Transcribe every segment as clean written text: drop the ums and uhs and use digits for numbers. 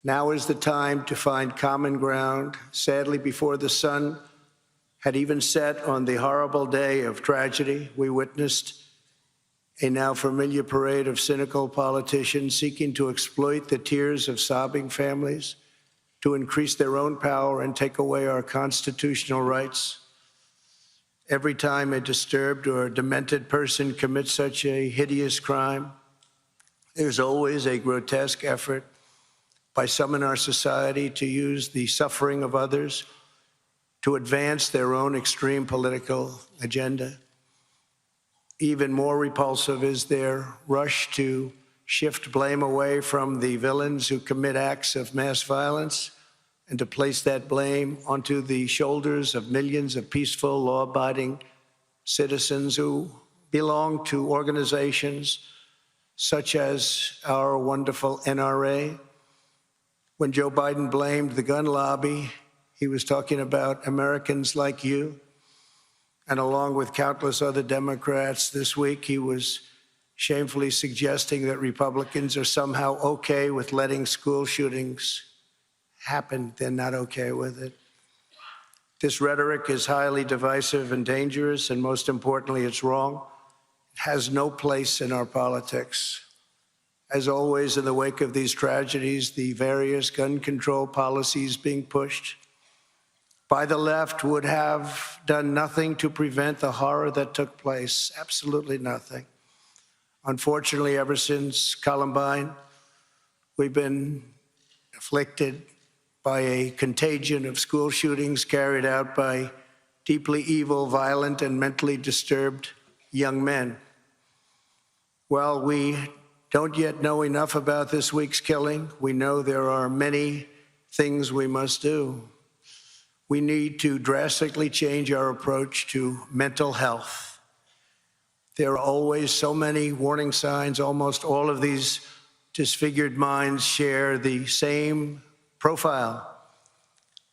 Now is the time to find common ground. Sadly, before the sun had even set on the horrible day of tragedy, we witnessed a now familiar parade of cynical politicians seeking to exploit the tears of sobbing families to increase their own power and take away our constitutional rights. Every time a disturbed or demented person commits such a hideous crime, there's always a grotesque effort by some in our society to use the suffering of others to advance their own extreme political agenda. Even more repulsive is their rush to shift blame away from the villains who commit acts of mass violence and to place that blame onto the shoulders of millions of peaceful, law-abiding citizens who belong to organizations such as our wonderful NRA. When Joe Biden blamed the gun lobby, he was talking about Americans like you. And along with countless other Democrats this week, he was shamefully suggesting that Republicans are somehow okay with letting school shootings happen. They're not okay with it. This rhetoric is highly divisive and dangerous, and most importantly, it's wrong. It has no place in our politics. As always, in the wake of these tragedies, the various gun control policies being pushed by the left would have done nothing to prevent the horror that took place, absolutely nothing. Unfortunately, ever since Columbine, we've been afflicted by a contagion of school shootings carried out by deeply evil, violent, and mentally disturbed young men. While we don't yet know enough about this week's killing, we know there are many things we must do. We need to drastically change our approach to mental health. There are always so many warning signs. Almost all of these disfigured minds share the same profile.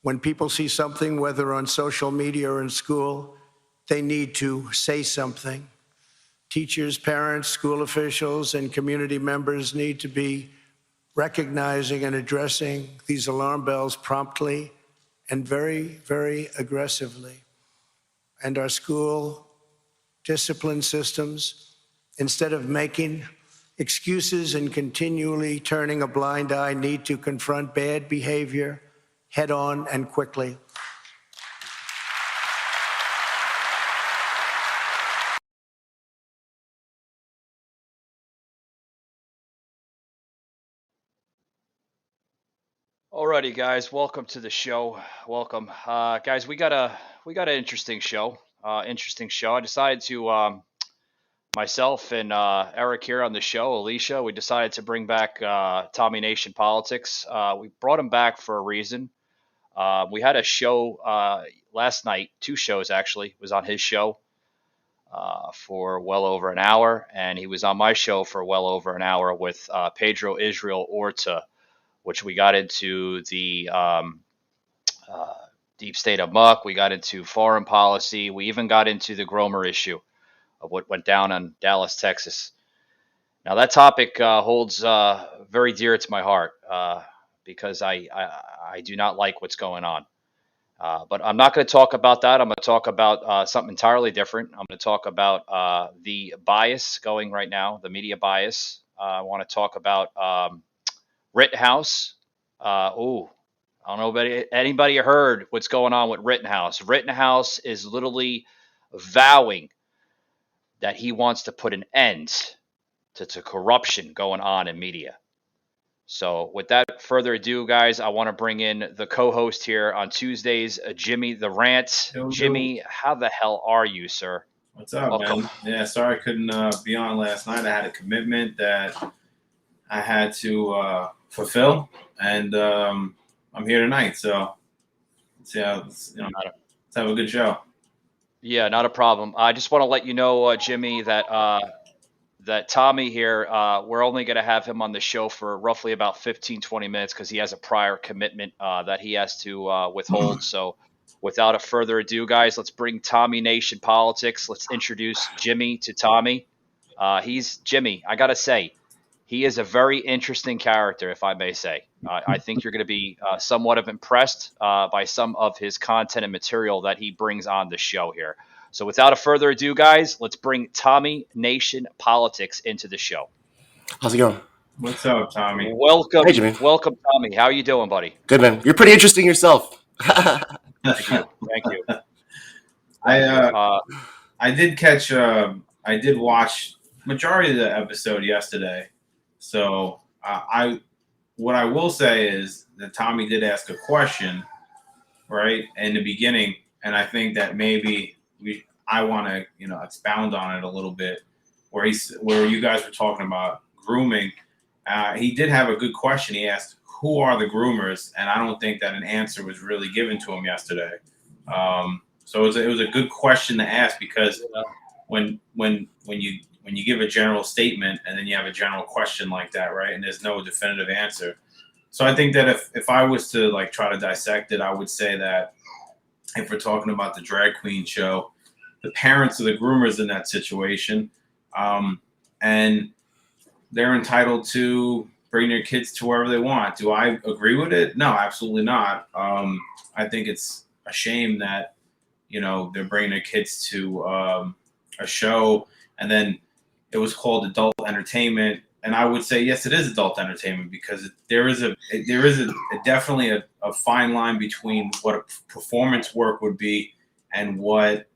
When people see something, whether on social media or in school, they need to say something. Teachers, parents, school officials, and community members need to be recognizing and addressing these alarm bells promptly and very, very aggressively. And our school discipline systems, instead of making excuses and continually turning a blind eye, need to confront bad behavior head on and quickly. Alrighty, guys, welcome to the show. Welcome, guys. We got an interesting show. I decided to myself and Eric here on the show, Alicia. We decided to bring back Tommy Nation Politics. We brought him back for a reason. We had a show last night, 2 shows actually. It was on his show for well over an hour, and he was on my show for well over an hour with Pedro Israel Orta, which we got into the deep state of muck. We got into foreign policy. We even got into the Gromer issue of what went down in Dallas, Texas. Now, that topic holds very dear to my heart because I do not like what's going on. But I'm not going to talk about that. I'm going to talk about something entirely different. I'm going to talk about the bias going right now, the media bias. I want to talk about Rittenhouse. I don't know if anybody heard what's going on with Rittenhouse. Rittenhouse is literally vowing that he wants to put an end to corruption going on in media. So without further ado, guys, I want to bring in the co-host here on Tuesdays, Jimmy The Rant. Yo. Jimmy, how the hell are you, sir? What's up, Welcome. man? Yeah, sorry I couldn't be on last night. I had a commitment that I had to fulfill, and I'm here tonight. So let's have a good show. Yeah, not a problem. I just want to let you know, Jimmy, that Tommy here, we're only going to have him on the show for roughly about 15, 20 minutes because he has a prior commitment that he has to withhold. So without a further ado, guys, let's bring Tommy Nation Politics. Let's introduce Jimmy to Tommy. He's Jimmy. I got to say, He is a very interesting character, if I may say. I think you're going to be somewhat of impressed by some of his content and material that he brings on the show here. So, without a further ado, guys, let's bring Tommy Nation Politics into the show. How's it going? What's up, Tommy? Welcome, Hey, Jimmy. welcome, Tommy. How you doing, buddy? Good, man. You're pretty interesting yourself. Thank you, thank you. I did catch. I did watch majority of the episode yesterday. So what I will say is that Tommy did ask a question, right, in the beginning, and I think that maybe I want to expound on it a little bit, where you guys were talking about grooming. He did have a good question. He asked, "Who are the groomers?" And I don't think that an answer was really given to him yesterday. So it was a good question to ask, because when you give a general statement and then you have a general question like that, right, and there's no definitive answer. So I think that if I was to try to dissect it, I would say that if we're talking about the drag queen show, the parents are the groomers in that situation, and they're entitled to bring their kids to wherever they want. Do I agree with it? No, absolutely not. I think it's a shame that they're bringing their kids to a show, and then it was called adult entertainment. And I would say, yes, it is adult entertainment, because there is definitely a fine line between what a performance work would be and what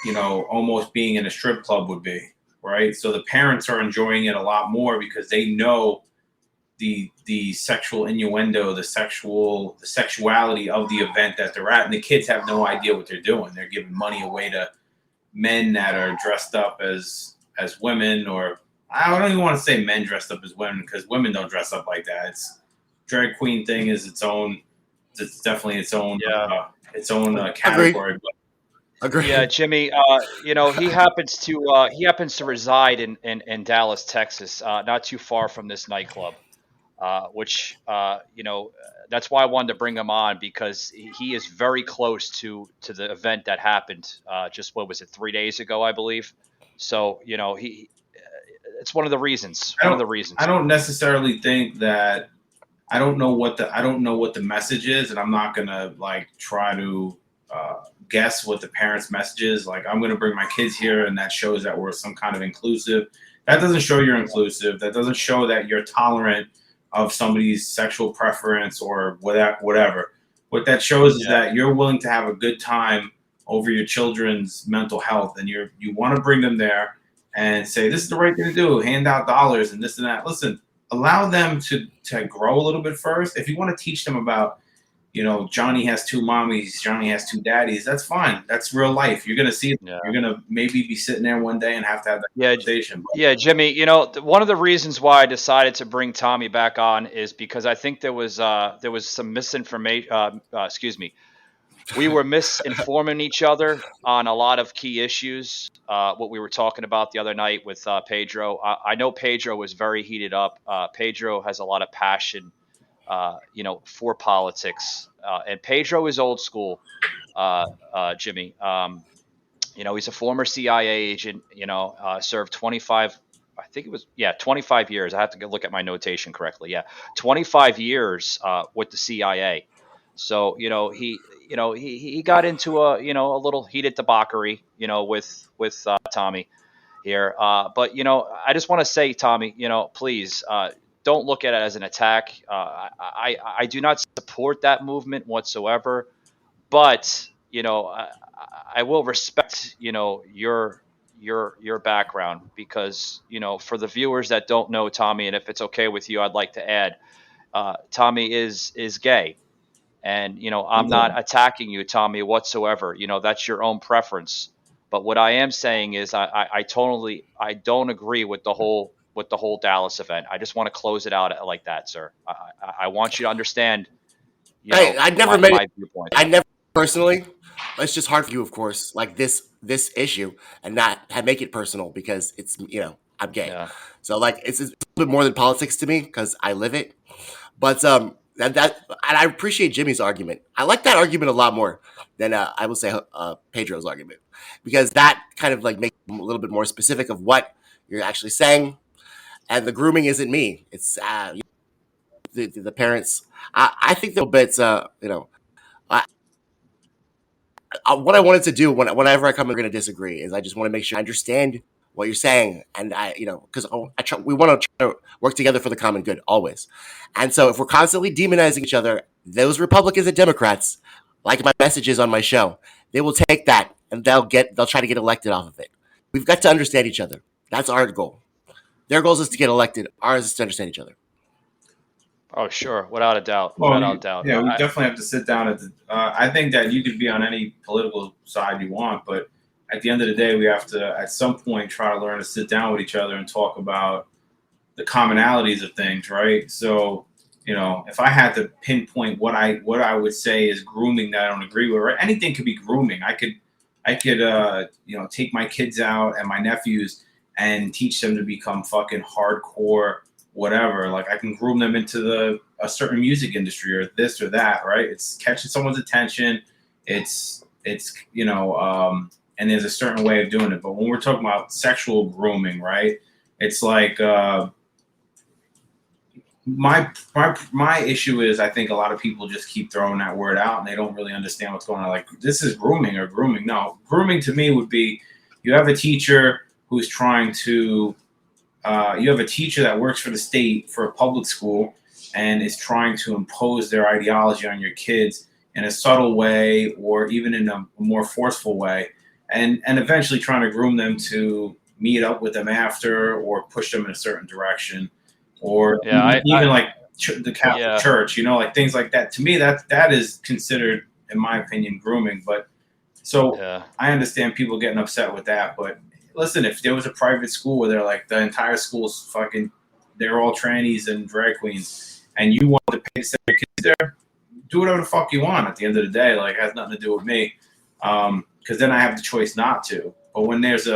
almost being in a strip club would be, right? So the parents are enjoying it a lot more because they know the sexual innuendo, the sexuality of the event that they're at, and the kids have no idea what they're doing. They're giving money away to men that are dressed up as women, or I don't even want to say men dressed up as women, because women don't dress up like that. It's drag queen thing is its own. It's definitely its own category. Agree. Yeah, Jimmy. He happens to reside in Dallas, Texas, not too far from this nightclub. Which that's why I wanted to bring him on, because he is very close to the event that happened just, what was it, 3 days ago, I believe. So it's one of the reasons. I don't necessarily think that. I don't know what the message is, and I'm not gonna try to guess what the parents' message is. I'm gonna bring my kids here, and that shows that we're some kind of inclusive. That doesn't show you're inclusive. That doesn't show that you're tolerant of somebody's sexual preference or whatever. What that shows is that you're willing to have a good time over your children's mental health, and you want to bring them there and say, this is the right thing to do, hand out dollars and this and that. Listen, allow them to grow a little bit first. If you want to teach them about, Johnny has two mommies, Johnny has two daddies, that's fine. That's real life. You're going to see them. Yeah. You're going to maybe be sitting there one day and have to have that conversation. Yeah, Jimmy, one of the reasons why I decided to bring Tommy back on is because I think there was some misinformation. We were misinforming each other on a lot of key issues. What we were talking about the other night with Pedro. I know Pedro was very heated up. Pedro has a lot of passion, for politics. And Pedro is old school, Jimmy. He's a former CIA agent, served 25, I think it was, 25 years. I have to look at my notation correctly. Yeah, 25 years with the CIA. So, he got into a little heated debauchery, with Tommy here. But, I just want to say, Tommy, please don't look at it as an attack. I do not support that movement whatsoever, but, I will respect, your background, because, for the viewers that don't know Tommy, and if it's okay with you, I'd like to add, Tommy is gay. And, I'm not attacking you, Tommy, whatsoever. That's your own preference. But what I am saying is I don't agree with the whole Dallas event. I just want to close it out like that, sir. I want you to understand, my viewpoint. I never personally. It's just hard for you, of course, this issue, and not make it personal, because it's I'm gay. Yeah. So it's a little bit more than politics to me, because I live it. But and I appreciate Jimmy's argument. I like that argument a lot more than I will say Pedro's argument, because that kind of makes him a little bit more specific of what you're actually saying. and the grooming isn't me. It's the parents. I think they're bits. What I wanted to do whenever I come, we're going to disagree. Is I just want to make sure I understand what you're saying, and because we want to try to work together for the common good always. And so, if we're constantly demonizing each other, those Republicans and Democrats, like my messages on my show, they will take that and they'll try to get elected off of it. We've got to understand each other. That's our goal. Their goal is to get elected. Ours is to understand each other. Oh, sure, without a doubt, Well, without a doubt. yeah, we definitely have to sit down at the. I think that you could be on any political side you want, but at the end of the day, we have to, at some point, try to learn to sit down with each other and talk about the commonalities of things, right? So, if I had to pinpoint what I would say is grooming that I don't agree with, right? Anything could be grooming. I could, take my kids out and my nephews and teach them to become fucking hardcore whatever. Like I can groom them into a certain music industry or this or that, right? It's catching someone's attention. It's and there's a certain way of doing it. But when we're talking about sexual grooming, right? It's like my issue is I think a lot of people just keep throwing that word out and they don't really understand what's going on. Like this is grooming or grooming. No, grooming to me would be you have a teacher who's trying to you have a teacher that works for the state for a public school and is trying to impose their ideology on your kids in a subtle way or even in a more forceful way, and eventually trying to groom them to meet up with them after or push them in a certain direction, or even like the Catholic Church, like things like that. To me, that is considered, in my opinion, grooming. But I understand people getting upset with that, but listen, if there was a private school where they're like the entire school's fucking, they're all trannies and drag queens, and you want to pay to send your kids there, do whatever the fuck you want. At the end of the day, like it has nothing to do with me, because then I have the choice not to. But when there's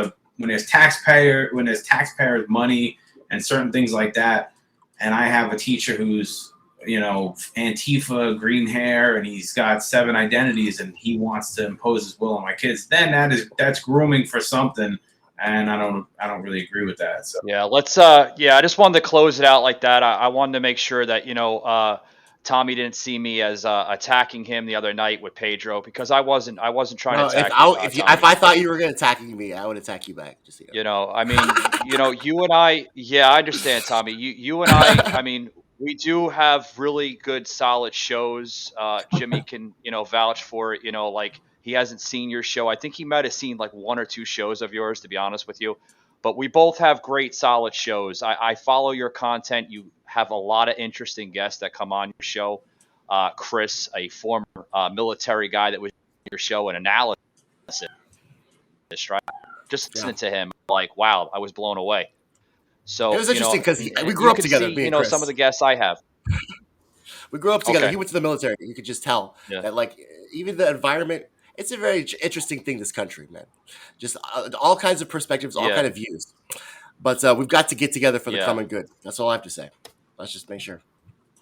taxpayers money and certain things like that, and I have a teacher who's Antifa, green hair, and he's got 7 identities, and he wants to impose his will on my kids, then that's grooming for something. And I don't really agree with that. So let's I just wanted to close it out like that. I wanted to make sure that Tommy didn't see me as attacking him the other night with Pedro, because I wasn't trying to attack if I thought you were going to attacking me, I would attack you back. Just I mean, you and I. Yeah, I understand, Tommy. You and I mean, we do have really good, solid shows. Jimmy can vouch for it. Like he hasn't seen your show. I think he might have seen like 1 or 2 shows of yours, to be honest with you. But we both have great, solid shows. I follow your content. You have a lot of interesting guests that come on your show. Chris, a former military guy that was on your show, and analysis, right? Just listening to him, like, wow, I was blown away. So it was interesting because we grew up together. Me and Chris. Some of the guests I have. We grew up together. Okay. He went to the military. You could just tell that, like, even the environment. It's a very interesting thing, this country, man. Just all kinds of perspectives, all kinds of views. But we've got to get together for the common good. That's all I have to say. Let's just make sure.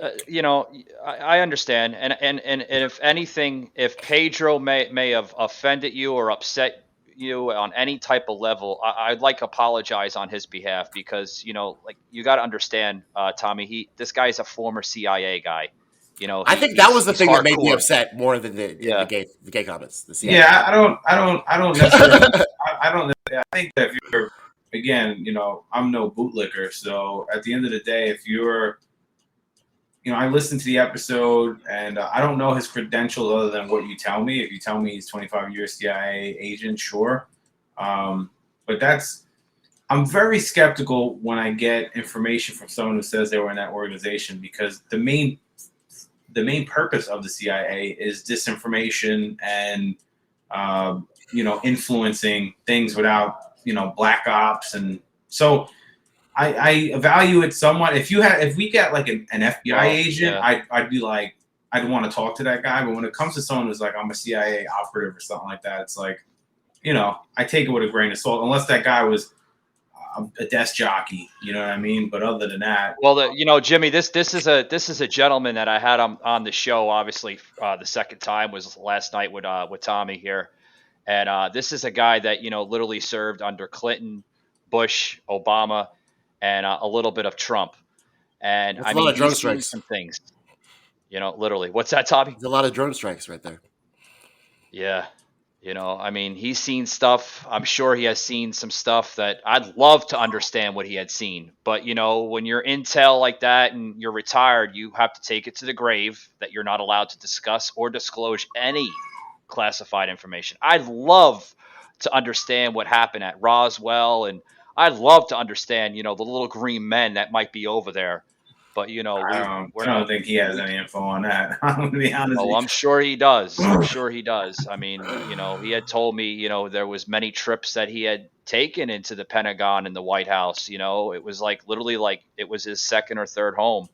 I understand, and if anything, if Pedro may have offended you or upset you on any type of level, I'd like to apologize on his behalf, because like you got to understand, Tommy. This guy's a former CIA guy. I think that was the thing that made me upset more than the gay comments. The CIA. Yeah, I don't necessarily. I think that if you're, again, I'm no bootlicker, so at the end of the day, if you're, I listened to the episode, and I don't know his credentials other than what you tell me. If you tell me he's 25 years CIA agent, sure. But I'm very skeptical when I get information from someone who says they were in that organization, because the main purpose of the CIA is disinformation and influencing things without black ops, and so I value it somewhat. If we get like an FBI agent, I'd be like, I'd want to talk to that guy. But when it comes to someone who's like, I'm a CIA operative or something like that, it's like, I take it with a grain of salt, unless that guy was a desk jockey, you know what I mean? But other than that, well, Jimmy, this is a gentleman that I had on the show. Obviously, the second time was last night with Tommy here, and this is a guy that literally served under Clinton, Bush, Obama, and a little bit of Trump. And That's I a lot mean, of drone he's seen strikes. some things, literally. What's that, Tommy? There's a lot of drone strikes right there. Yeah. I mean, he's seen stuff. I'm sure he has seen some stuff that I'd love to understand what he had seen. But, when you're intel like that and you're retired, you have to take it to the grave that you're not allowed to discuss or disclose any classified information. I'd love to understand what happened at Roswell, and I'd love to understand, the little green men that might be over there. But, I we're don't not. think he has We any info on that. I'm gonna be honest Oh, with I'm sure he does. I'm you. sure he does. I mean, he had told me, there was many trips that he had taken into the Pentagon and the White House. It was like literally like it was his second or third home.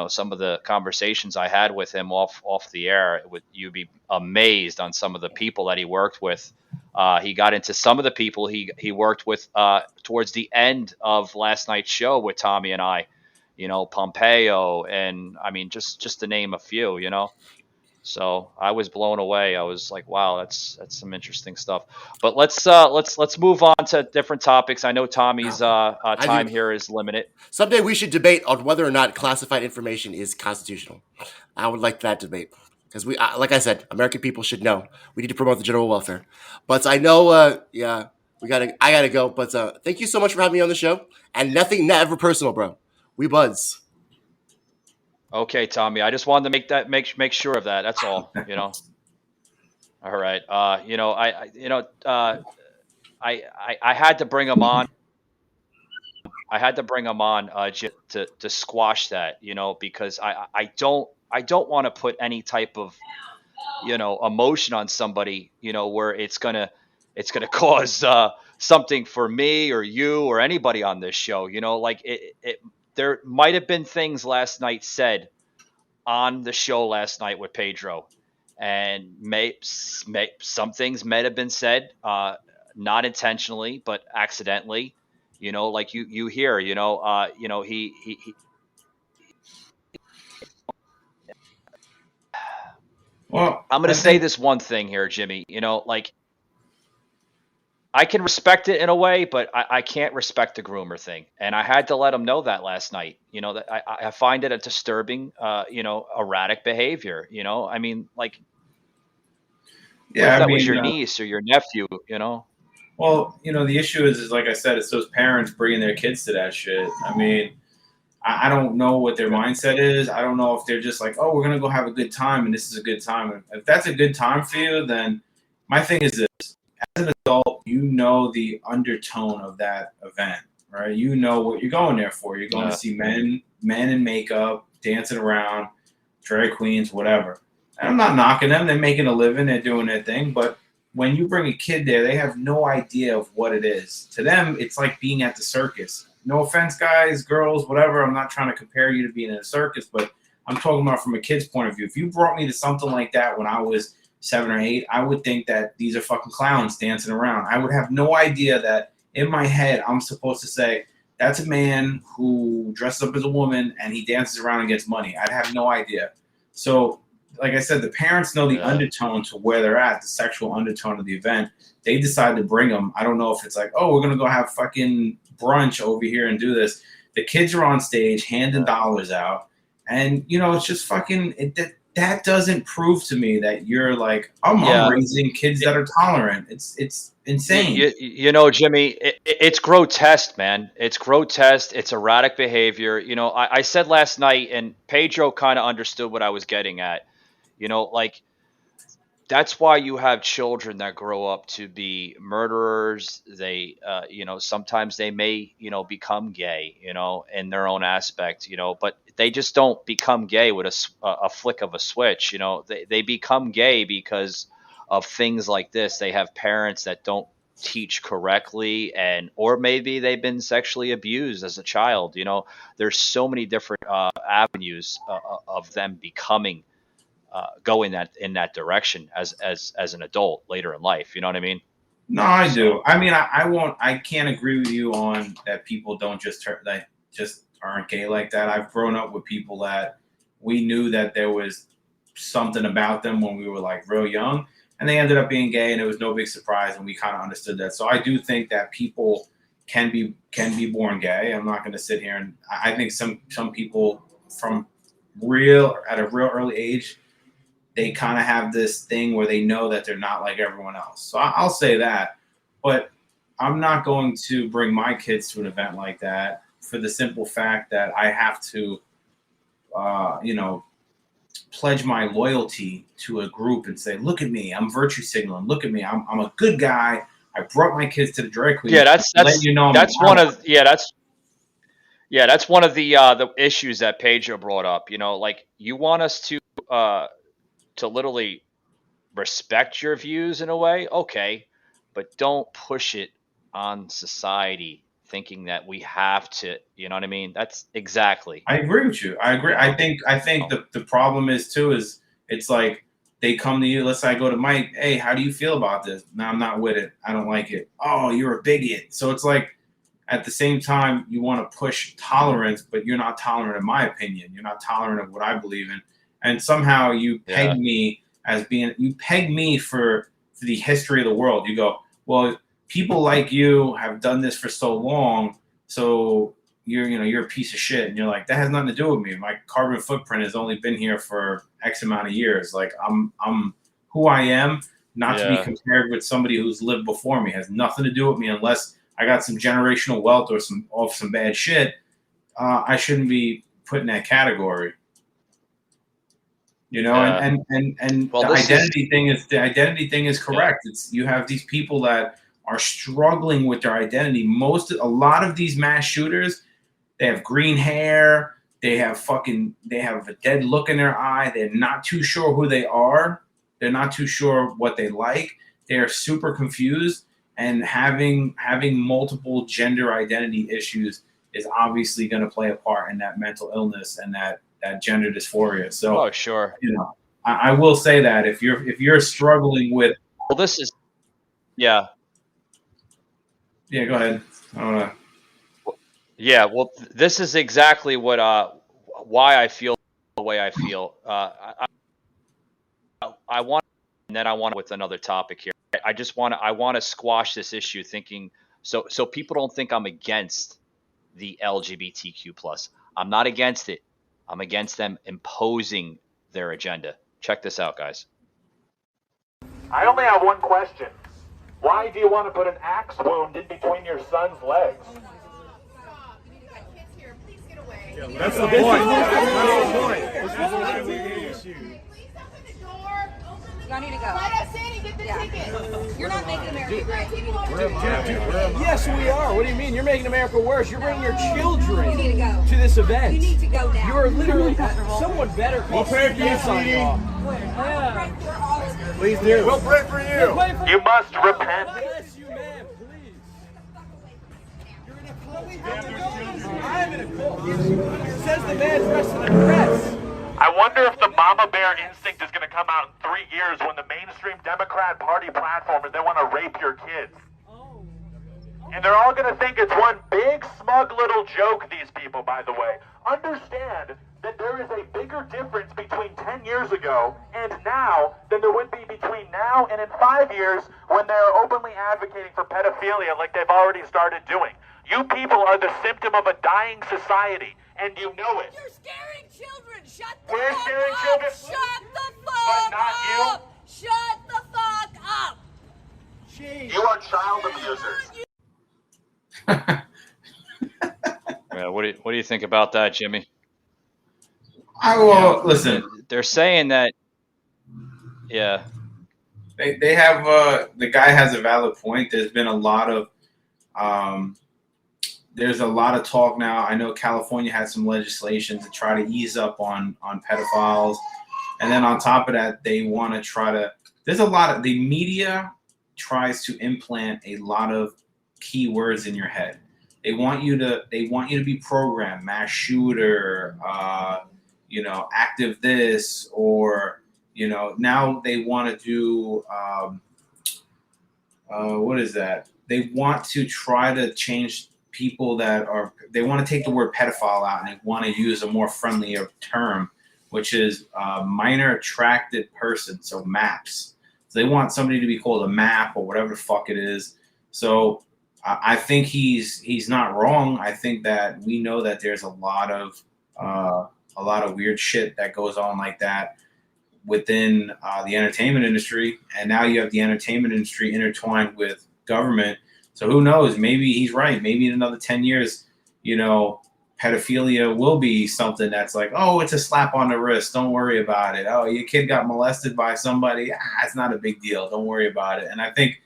Some of the conversations I had with him off the air, you'd be amazed on some of the people that he worked with. He got into some of the people he worked with towards the end of last night's show with Tommy and I. Pompeo, and I mean, just to name a few. So I was blown away. I was like, wow, that's some interesting stuff. But let's move on to different topics. I know Tommy's I time do. here is limited. Someday we should debate on whether or not classified information is constitutional. I would like that debate because like I said, American people should know. We need to promote the general welfare. But I know, yeah, I gotta go. But thank you so much for having me on the show. And nothing, never personal, bro. We buds. Okay, Tommy. I just wanted to make sure of that. That's all. All right. I had to bring him on. I had to bring him on to squash that. Because I don't want to put any type of emotion on somebody, where it's gonna cause something for me or you or anybody on this show. Like there might have been things last night said on the show last night with Pedro, and some things may have been said not intentionally but accidentally. Like you hear, he Well, I'm going I to say think this one thing here, Jimmy. Like I can respect it in a way, but I can't respect the groomer thing. And I had to let him know that last night. That I find it a disturbing, erratic behavior. I mean, like, what yeah, if I that was mean, your niece or your nephew? well, the issue is like I said, it's those parents bringing their kids to that shit. I mean, I don't know what their Yeah. mindset is. I don't know if they're just like, oh, we're gonna go have a good time, and this is a good time. If that's a good time for you, then my thing is this: as an adult, you know the undertone of that event, right? You know what you're going there for. You're going to see men in makeup, dancing around, drag queens, whatever. And I'm not knocking them. They're making a living. They're doing their thing. But when you bring a kid there, they have no idea of what it is. To them, it's like being at the circus. No offense, guys, girls, whatever. I'm not trying to compare you to being in a circus, but I'm talking about from a kid's point of view. If you brought me to something like that when I was 7 or 8, I would think that these are fucking clowns dancing around. I would have no idea that in my head I'm supposed to say, that's a man who dresses up as a woman and he dances around and gets money. I'd have no idea. So, like I said, the parents know the undertone to where they're at, the sexual undertone of the event. They decide to bring them. I don't know if it's like, oh, we're going to go have fucking brunch over here and do this. The kids are on stage handing dollars out. And, it's just fucking, that doesn't prove to me that you're like, I'm raising kids that are tolerant. It's insane. Jimmy, it's grotesque, man. It's grotesque. It's erratic behavior. I said last night, and Pedro kind of understood what I was getting at. Like, that's why you have children that grow up to be murderers. They, sometimes they may, become gay, in their own aspect, but they just don't become gay with a flick of a switch. They become gay because of things like this. They have parents that don't teach correctly, or maybe they've been sexually abused as a child. There's so many different avenues of them becoming go in that direction as an adult later in life. You know what I mean? No, I So do. I mean, I can't agree with you on that people don't that just aren't gay like that. I've grown up with people that we knew that there was something about them when we were like real young, and they ended up being gay, and it was no big surprise, and we kind of understood that. So I do think that people can be born gay. I'm not going to sit here and I think some people from at a real early age, they kind of have this thing where they know that they're not like everyone else. So I'll say that, but I'm not going to bring my kids to an event like that for the simple fact that I have to, pledge my loyalty to a group and say, look at me, I'm virtue signaling. Look at me, I'm a good guy. I brought my kids to the drag queen. Yeah, that's one of the issues that Pedro brought up. Like you want us to literally respect your views in a way, okay, but don't push it on society thinking that we have to, you know what I mean? That's exactly. I agree with you. I agree. I think the problem is too is it's like they come to you. Let's say I go to Mike. Hey, how do you feel about this? No, I'm not with it. I don't like it. Oh, you're a bigot. So it's like at the same time you want to push tolerance, but you're not tolerant, in my opinion. You're not tolerant of what I believe in, and somehow you peg me as being for the history of the world. You go, well, people like you have done this for so long, so you're a piece of shit. And you're like, that has nothing to do with me. My carbon footprint has only been here for X amount of years. Like I'm who I am, not to be compared with somebody who's lived before me. It has nothing to do with me unless I got some generational wealth or some bad shit. I shouldn't be put in that category. And the identity thing is correct. It's you have these people that are struggling with their identity. A lot of these mass shooters, they have green hair, they have a dead look in their eye, they're not too sure who they are, they're not too sure what they like, they're super confused, and having multiple gender identity issues is obviously going to play a part in that mental illness and that gender dysphoria. So, sure. I will say that if you're struggling with, well, this is, go ahead. I don't know. Yeah, well, this is exactly what why I feel the way I feel. I want, and then I want with another topic here. I want to squash this issue, thinking so people don't think I'm against the LGBTQ plus. I'm not against it. I'm against them imposing their agenda. Check this out, guys. I only have one question. Why do you want to put an axe wound in between your son's legs? That's the point. That's the point. This is a big issue. Y'all need to go. Let us in and get the ticket. You're not making America great. Yes, we are. What do you mean? You're making America worse. You're bringing your children You need to go. to this event. You need to go now. You are literally someone better. We'll pray for you, sweetie. Please do. We'll pray for you. You must repent. Bless you, man. Please. I'm in a cult. It says the man dressed in a dress. I wonder if the mama bear instinct is going to come out in 3 years when the mainstream Democrat Party platform is they want to rape your kids. And they're all going to think it's one big, smug little joke, these people, by the way. Understand that there is a bigger difference between 10 years ago and now than there would be between now and in 5 years when they're openly advocating for pedophilia like they've already started doing. You people are the symptom of a dying society, and you know it. You're scaring children. Shut the We're fuck scaring up. children. Shut the But fuck not up. Shut the fuck up. you. You are child abusers. Yeah, what do you think about that, Jimmy? I will listen. They're saying that. Yeah. They have the guy has a valid point. There's been a lot of talk now. I know California has some legislation to try to ease up on pedophiles, and then on top of that, they want to try to. There's a lot of the media tries to implant a lot of keywords in your head. They want you to be programmed, mass shooter, active this, or now they want to do what is that? They want to try to change people they want to take the word pedophile out and they want to use a more friendlier term, which is minor attracted person, so MAPS. So they want somebody to be called a MAP or whatever the fuck it is. So I think he's not wrong. I think that we know that there's a lot of weird shit that goes on like that within the entertainment industry, and now you have the entertainment industry intertwined with government. So who knows? Maybe he's right. Maybe in another 10 years, pedophilia will be something that's like, oh, it's a slap on the wrist. Don't worry about it. Oh, your kid got molested by somebody. It's not a big deal. Don't worry about it. And I think,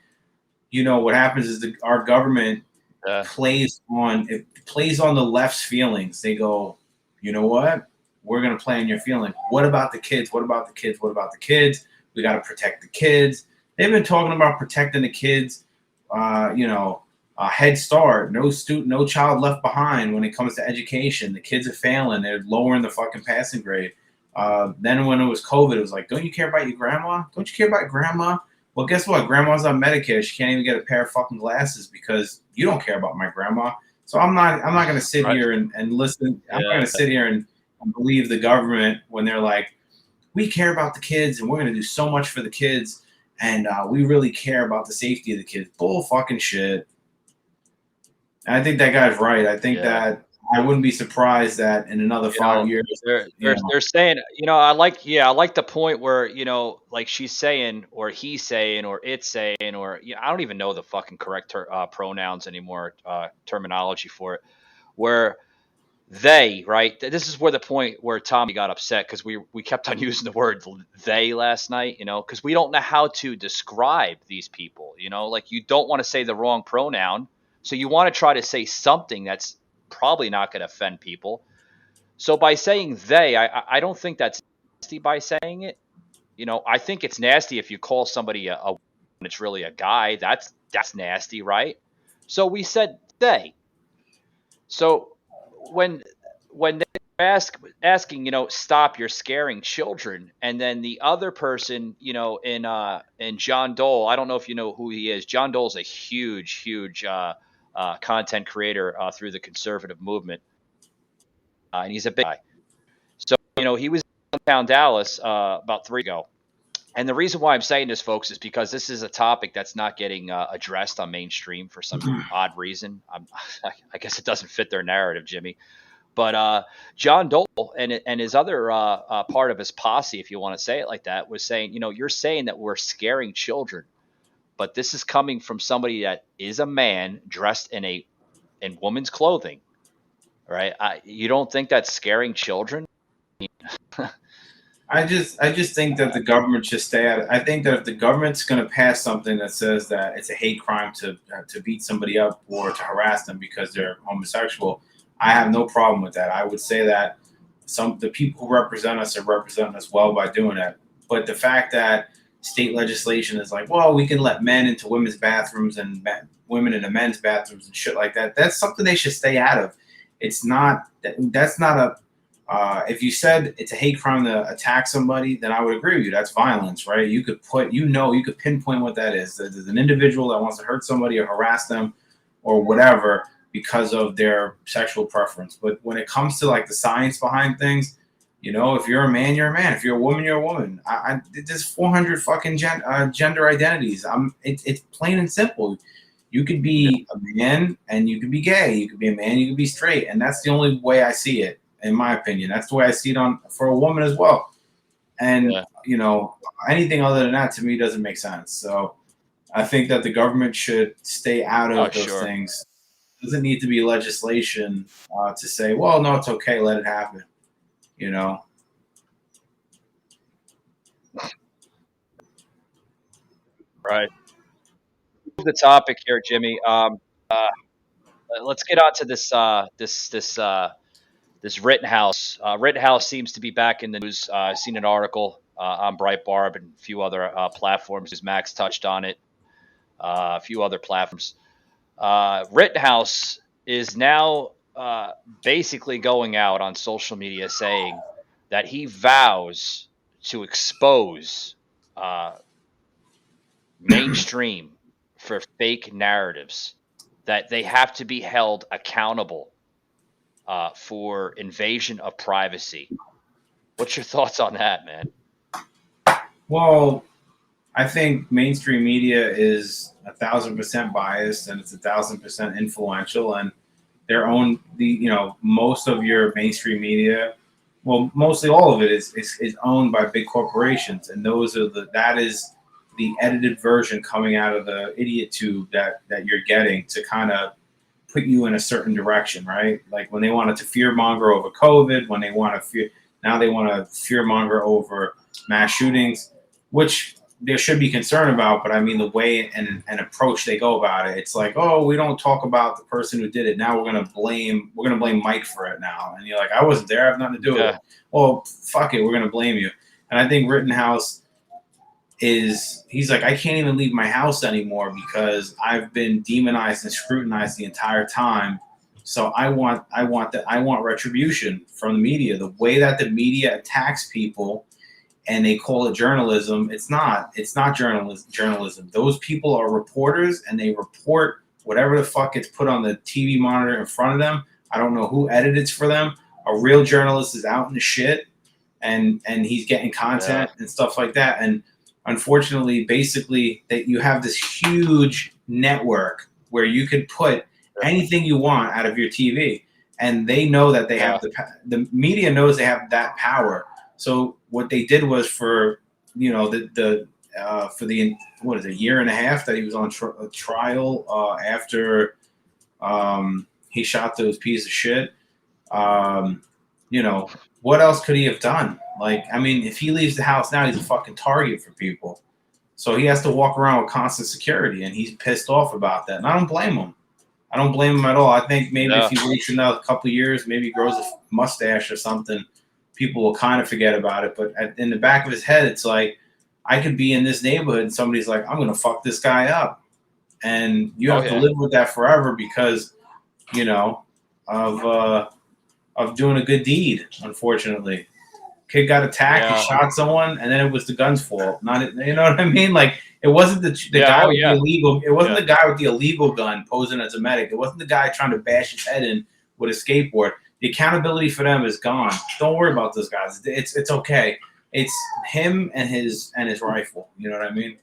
what happens is our government plays on the left's feelings. They go, you know what? We're going to play on your feelings. What about the kids? What about the kids? What about the kids? We got to protect the kids. They've been talking about protecting the kids, Head Start, no child left behind when it comes to education. The kids are failing. They're lowering the fucking passing grade. Then when it was COVID, it was like, don't you care about your grandma? Don't you care about grandma? Well, guess what? Grandma's on Medicare. She can't even get a pair of fucking glasses because you don't care about my grandma. So I'm not going to sit here and listen. I'm not going to sit here and believe the government when they're like, we care about the kids and we're going to do so much for the kids and we really care about the safety of the kids. Bull fucking shit. And I think that guy's right. I think that I wouldn't be surprised that in another 5 years they're saying, I like the point where, like she's saying or he's saying or it's saying or I don't even know the fucking correct pronouns anymore, terminology for it, where they, right? This is where the point where Tommy got upset because we kept on using the word they last night, because we don't know how to describe these people, like you don't want to say the wrong pronoun. So you want to try to say something that's probably not going to offend people. So by saying they, I don't think that's nasty by saying it. I think it's nasty if you call somebody a woman, it's really a guy. That's nasty, right? So we said they. So when they're asking, stop, you're scaring children, and then the other person, in John Dole, I don't know if you know who he is. John Dole's a huge content creator through the conservative movement, and he's a big guy. So he was in downtown Dallas about 3 ago. And the reason why I'm saying this, folks, is because this is a topic that's not getting addressed on mainstream for some odd reason. I guess it doesn't fit their narrative, Jimmy. But John Dole and his other part of his posse, if you want to say it like that, was saying, you're saying that we're scaring children, but this is coming from somebody that is a man dressed in woman's clothing, right? You don't think that's scaring children? I just think that the government should stay at it. I think that if the government's going to pass something that says that it's a hate crime to beat somebody up or to harass them because they're homosexual, I have no problem with that. I would say that the people who represent us are representing us well by doing that. But the fact that state legislation is like, well, we can let men into women's bathrooms and women into men's bathrooms and shit like that, that's something they should stay out of. It's not that's not a if you said it's a hate crime to attack somebody, then I would agree with you. That's violence, right? You could pinpoint what that is. There's an individual that wants to hurt somebody or harass them or whatever because of their sexual preference. But when it comes to like the science behind things, if you're a man, you're a man. If you're a woman, you're a woman. There's 400 fucking gender identities. It's plain and simple. You could be a man and you could be gay. You could be a man, you could be straight. And that's the only way I see it. In my opinion, that's the way I see it for a woman as well. And, anything other than that to me doesn't make sense. So I think that the government should stay out of those things. It doesn't need to be legislation to say, well, no, it's okay. Let it happen. Right. The topic here, Jimmy. Let's get on to this Rittenhouse. Rittenhouse seems to be back in the news. I've seen an article on Breitbart and a few other platforms. As Max touched on it, a few other platforms. Rittenhouse is now basically going out on social media saying that he vows to expose mainstream for fake narratives, that they have to be held accountable for invasion of privacy. What's your thoughts on that, man? Well, I think mainstream media is 1,000% biased and it's 1,000% influential, and their own most of your mainstream media, well, mostly all of it is owned by big corporations, and that is the edited version coming out of the idiot tube that you're getting to kind of put you in a certain direction, right? Like when they wanted to fearmonger over COVID, when they want to now they want to fearmonger over mass shootings, which there should be concern about. But I mean, the way and approach they go about it, it's like, oh, we don't talk about the person who did it. Now we're gonna blame Mike for it now, and you're like, I wasn't there, I have nothing to do with it. Well, fuck it, we're gonna blame you. And I think Rittenhouse he's like, I can't even leave my house anymore because I've been demonized and scrutinized the entire time. So I want retribution from the media. The way that the media attacks people and they call it journalism, it's not journalism. Those people are reporters and they report whatever the fuck gets put on the TV monitor in front of them. I don't know who edits for them. A real journalist is out in the shit and he's getting content and stuff like that. And unfortunately, basically, that you have this huge network where you could put anything you want out of your TV, and they know that they have the media knows they have that power. So what they did was for a year and a half that he was on trial after he shot those pieces of shit. What else could he have done? Like, I mean, if he leaves the house now, he's a fucking target for people. So he has to walk around with constant security, and he's pissed off about that. And I don't blame him. I don't blame him at all. I think maybe if he waits another couple of years, maybe he grows a mustache or something, people will kind of forget about it. But in the back of his head, it's like, I could be in this neighborhood and somebody's like, I'm going to fuck this guy up. And you have to live with that forever because, of doing a good deed, unfortunately. Kid got attacked, he shot someone, and then it was the gun's fault. Not, you know what I mean? Like, it wasn't the guy with the illegal. It wasn't the guy with the illegal gun posing as a medic. It wasn't the guy trying to bash his head in with a skateboard. The accountability for them is gone. Don't worry about those guys. It's okay. It's him and his rifle. You know what I mean?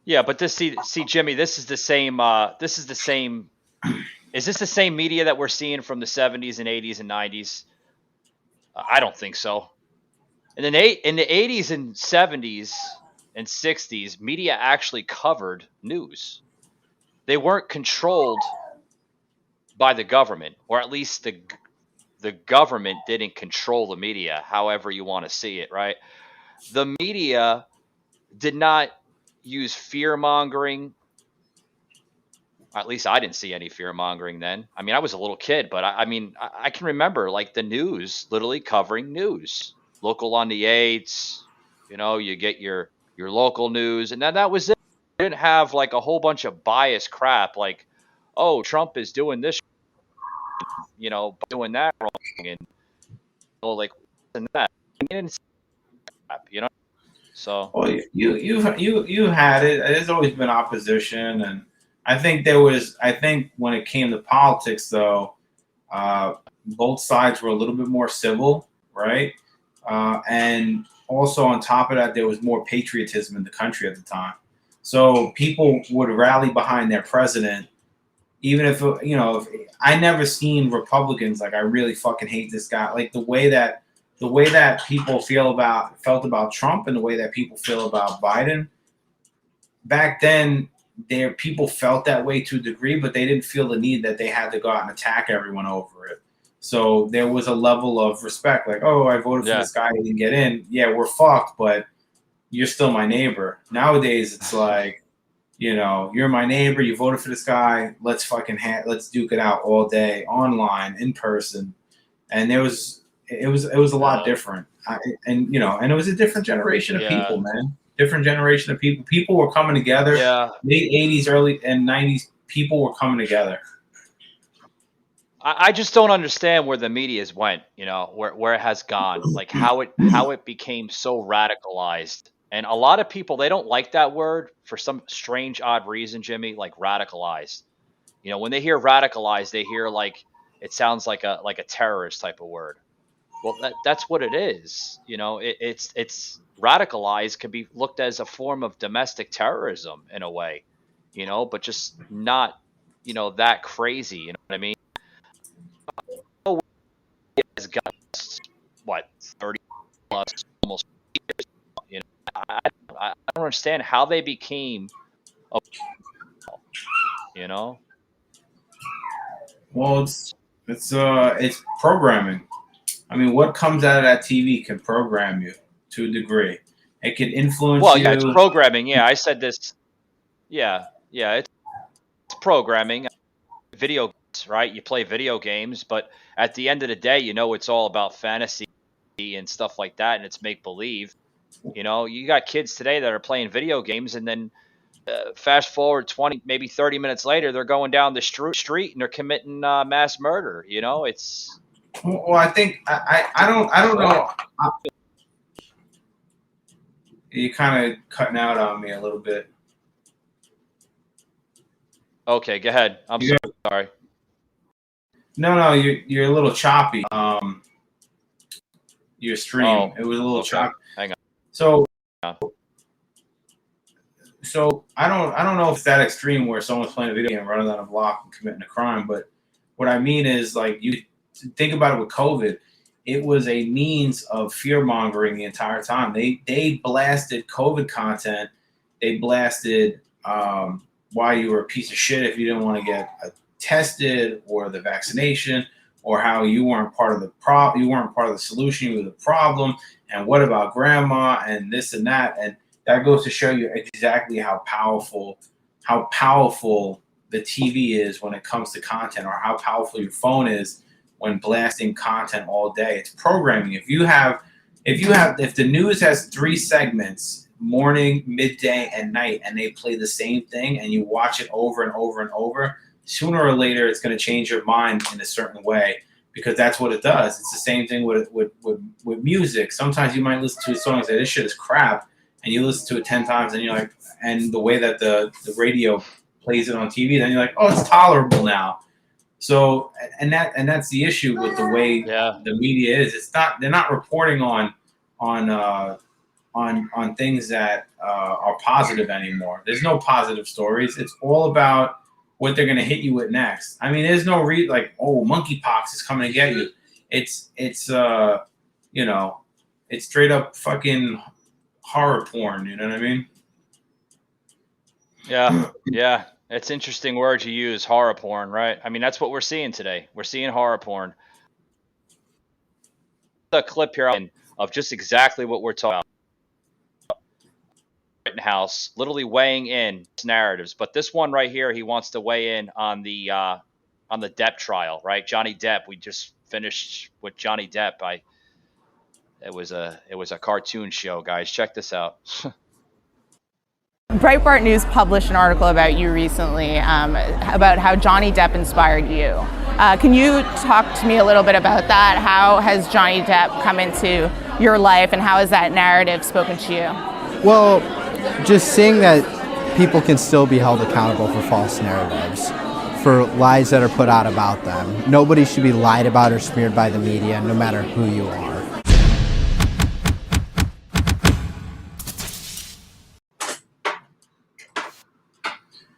Yeah, but see, Jimmy, this is the same. Is this the same media that we're seeing from the 70s and 80s and 90s? I don't think so. In the 80s and 70s and 60s, media actually covered news. They weren't controlled by the government, or at least the government didn't control the media, however you want to see it, right? The media did not use fear-mongering. At least I didn't see any fear-mongering then. I mean, I was a little kid, but I can remember like the news literally covering news. Local on the 8s, you get your local news, and then that was it. You didn't have like a whole bunch of biased crap like, oh, Trump is doing this, doing that wrong, and like and that. You didn't see crap, So. Well, you had it. There's always been opposition, and I think when it came to politics, though, both sides were a little bit more civil, right? And also on top of that, there was more patriotism in the country at the time. So people would rally behind their president, even if I never seen Republicans like, I really fucking hate this guy. Like the way that people felt about Trump and the way that people feel about Biden. Back then, people felt that way to a degree, but they didn't feel the need that they had to go out and attack everyone over it. So there was a level of respect, like, oh, I voted for this guy, he didn't get in. Yeah, we're fucked, but you're still my neighbor. Nowadays, it's like, you're my neighbor, you voted for this guy, let's duke it out all day, online, in person. And it was a lot different. And it was a different generation of people, man. Different generation of people. People were coming together. Late 80s, early and 90s, people were coming together. I just don't understand where the media's went, where it has gone, like how it became so radicalized. And a lot of people, they don't like that word for some strange, odd reason, Jimmy, like radicalized. When they hear radicalized, they hear like, it sounds like a terrorist type of word. Well, that's what it is. It's radicalized, can be looked as a form of domestic terrorism in a way, but just not, that crazy. You know what I mean? Oh, has got what 30 plus almost years. I, I don't understand how they became a, you know. Well, it's programming. I mean, what comes out of that TV can program you to a degree. It can influence Well, yeah, it's you. programming. Yeah, I said this. Yeah, yeah, it's programming. Video games, right? You play video games, but at the end of the day, it's all about fantasy and stuff like that, and it's make believe. You got kids today that are playing video games, and then fast forward 20, maybe 30 minutes later, they're going down the street and they're committing mass murder. It's Well, I think I don't know. You're kind of cutting out on me a little bit. okay. Go ahead. I'm sorry. No, you're a little choppy. Your stream, it was a little Okay. choppy. Hang on. So I don't know if it's that extreme where someone's playing a video game, running down a block and committing a crime. But what I mean is, like, you think about it with COVID, it was a means of fear mongering the entire time. They blasted COVID content. They blasted why you were a piece of shit if you didn't want to get tested, or the vaccination, or how you weren't part of the you weren't part of the solution, you were the problem. And what about grandma and this and that? And that goes to show you exactly how powerful the TV is when it comes to content, or how powerful your phone is when blasting content all day. It's programming. If the news has 3 segments, morning, midday, and night, and they play the same thing, and you watch it over and over and over, sooner or later it's going to change your mind in a certain way, because that's what it does. It's the same thing with music. Sometimes you might listen to a song and say, this shit is crap, and you listen to it 10 times, and you're like, and the way that the radio plays it on TV, then you're like, oh, it's tolerable now. So, and that's the issue with the way the media is. They're not reporting on things that are positive anymore. There's no positive stories. It's all about what they're going to hit you with next. I mean, there's no like, oh, monkeypox is coming to get you. It's straight up fucking horror porn. You know what I mean? Yeah. It's interesting word you use, horror porn, right? I mean, that's what we're seeing today. We're seeing horror porn. A clip here of just exactly what we're talking about. Rittenhouse literally weighing in narratives, but this one right here, he wants to weigh in on the Depp trial, right? Johnny Depp. We just finished with Johnny Depp. It was a cartoon show, guys. Check this out. Breitbart News published an article about you recently, about how Johnny Depp inspired you. Can you talk to me a little bit about that? How has Johnny Depp come into your life, and how has that narrative spoken to you? Well, just seeing that people can still be held accountable for false narratives, for lies that are put out about them. Nobody should be lied about or smeared by the media, no matter who you are.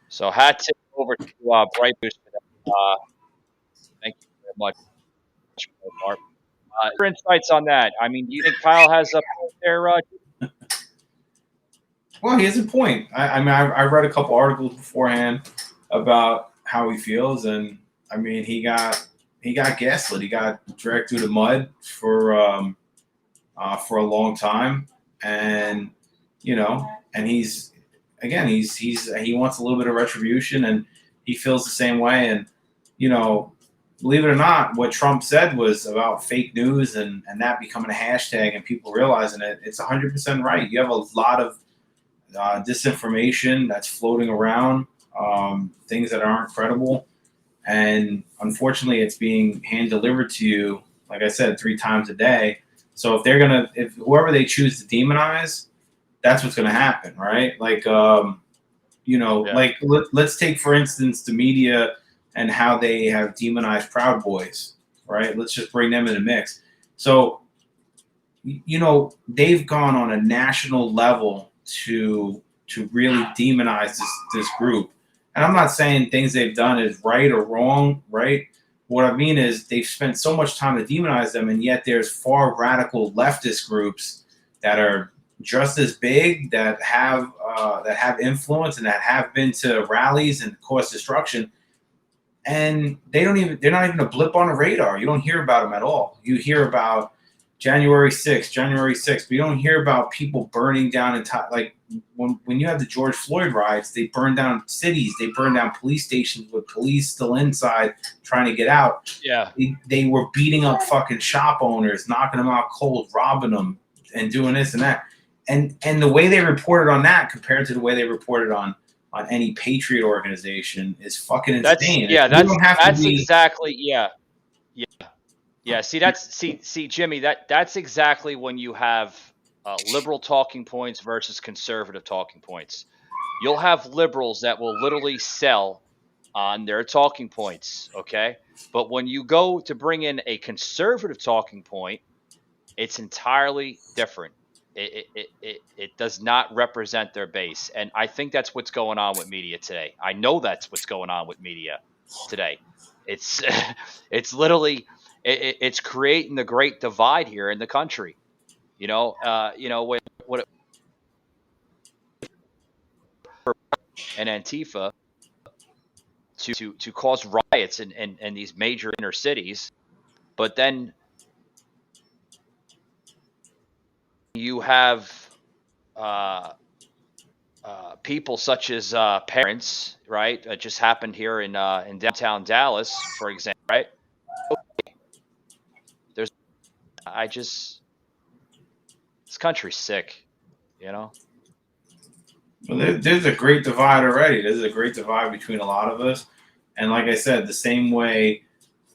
So hat tip over to Bright News for that. Thank you very much, Mark. Your insights on that? I mean, do you think Kyle has a point there, Well, he has a point. I mean, I read a couple articles beforehand about how he feels, and I mean, he got gaslit. He got dragged through the mud for a long time, and and he wants a little bit of retribution, and he feels the same way. And believe it or not, what Trump said was about fake news and that becoming a hashtag and people realizing it. It's 100% right. You have a lot of disinformation that's floating around, things that aren't credible, and unfortunately, it's being hand delivered to you, like I said, 3 times a day. So if whoever they choose to demonize, that's what's going to happen, right? Like, like let's take, for instance, the media and how they have demonized Proud Boys, right? Let's just bring them in the mix. So, you know, they've gone on a national level to really demonize this group. And I'm not saying things they've done is right or wrong, right? What I mean is they've spent so much time to demonize them, and yet there's far radical leftist groups that are just as big, that have influence and that have been to rallies and caused destruction. And they're not even a blip on the radar. You don't hear about them at all. You hear about January 6th, but you don't hear about people burning down like when you have the George Floyd riots, they burned down cities, they burned down police stations with police still inside trying to get out. Yeah. They were beating up fucking shop owners, knocking them out cold, robbing them, and doing this and that. And the way they reported on that compared to the way they reported on any patriot organization is fucking insane. That's exactly. See, Jimmy, that's exactly when you have liberal talking points versus conservative talking points. You'll have liberals that will literally sell on their talking points, okay? But when you go to bring in a conservative talking point, it's entirely different. It does not represent their base. And I think that's what's going on with media today. I know that's what's going on with media today. It's it's literally it's creating the great divide here in the country. What and Antifa to cause riots in these major inner cities, but then you have people such as parents, right? It just happened here in downtown Dallas, for example, right? This country's sick, you know? Well, there's a great divide already. There's a great divide between a lot of us. And like I said, the same way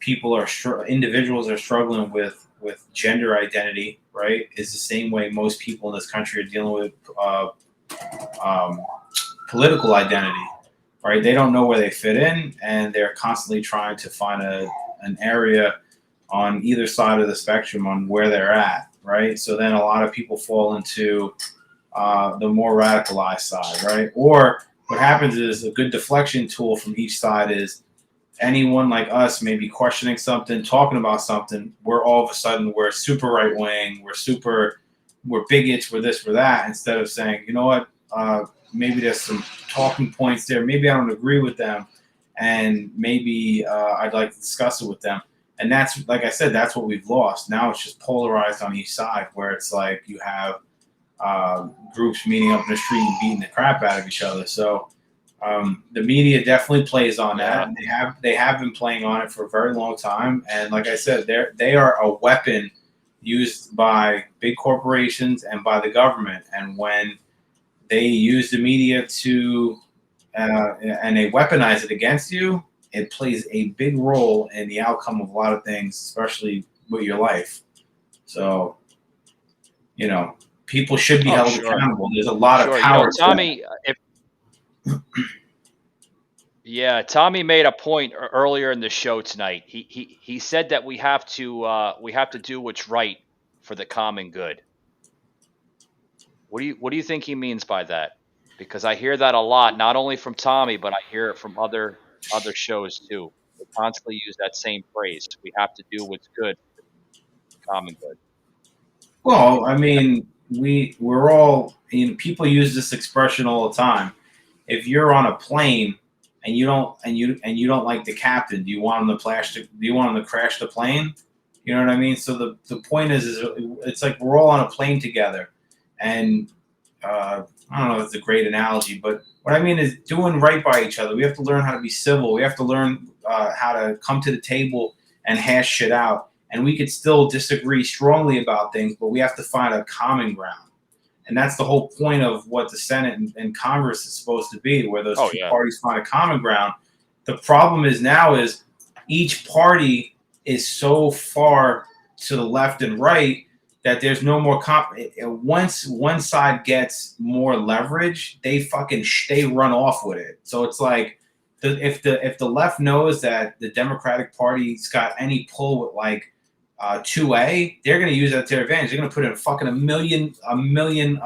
individuals are struggling with gender identity, right, is the same way most people in this country are dealing with political identity, right? They don't know where they fit in, and they're constantly trying to find an area on either side of the spectrum on where they're at, right? So then a lot of people fall into the more radicalized side, right? Or what happens is a good deflection tool from each side is anyone like us may be questioning something, talking about something, we're all of a sudden we're super right wing, we're bigots, we're this, we're that, instead of saying, you know what, maybe there's some talking points there, maybe I don't agree with them, and maybe I'd like to discuss it with them. And that's, like I said, that's what we've lost. Now it's just polarized on each side, where it's like you have groups meeting up in the street and beating the crap out of each other. So the media definitely plays on that. And they have been playing on it for a very long time. And like I said, they are a weapon used by big corporations and by the government. And when they use the media to and they weaponize it against you, it plays a big role in the outcome of a lot of things, especially with your life. So, you know, people should be held accountable. There's a lot of power. Tommy, Tommy made a point earlier in the show tonight. He said that we have to do what's right for the common good. What do you think he means by that? Because I hear that a lot, not only from Tommy, but I hear it from other shows too. They constantly use that same phrase. We have to do what's good for the common good. Well, I mean, we're all, people use this expression all the time. If you're on a plane and you don't like the captain, do you want him to crash the plane? You know what I mean? So the point is it's like we're all on a plane together, and I don't know if it's a great analogy, but what I mean is doing right by each other. We have to learn how to be civil. We have to learn how to come to the table and hash shit out. And we could still disagree strongly about things, but we have to find a common ground. And that's the whole point of what the Senate and Congress is supposed to be, where those two parties find a common ground. The problem is now is each party is so far to the left and right that there's no more once one side gets more leverage, they run off with it. So it's like if the left knows that the Democratic Party's got any pull with like 2A, they're going to use that to their advantage. They're going to put in a million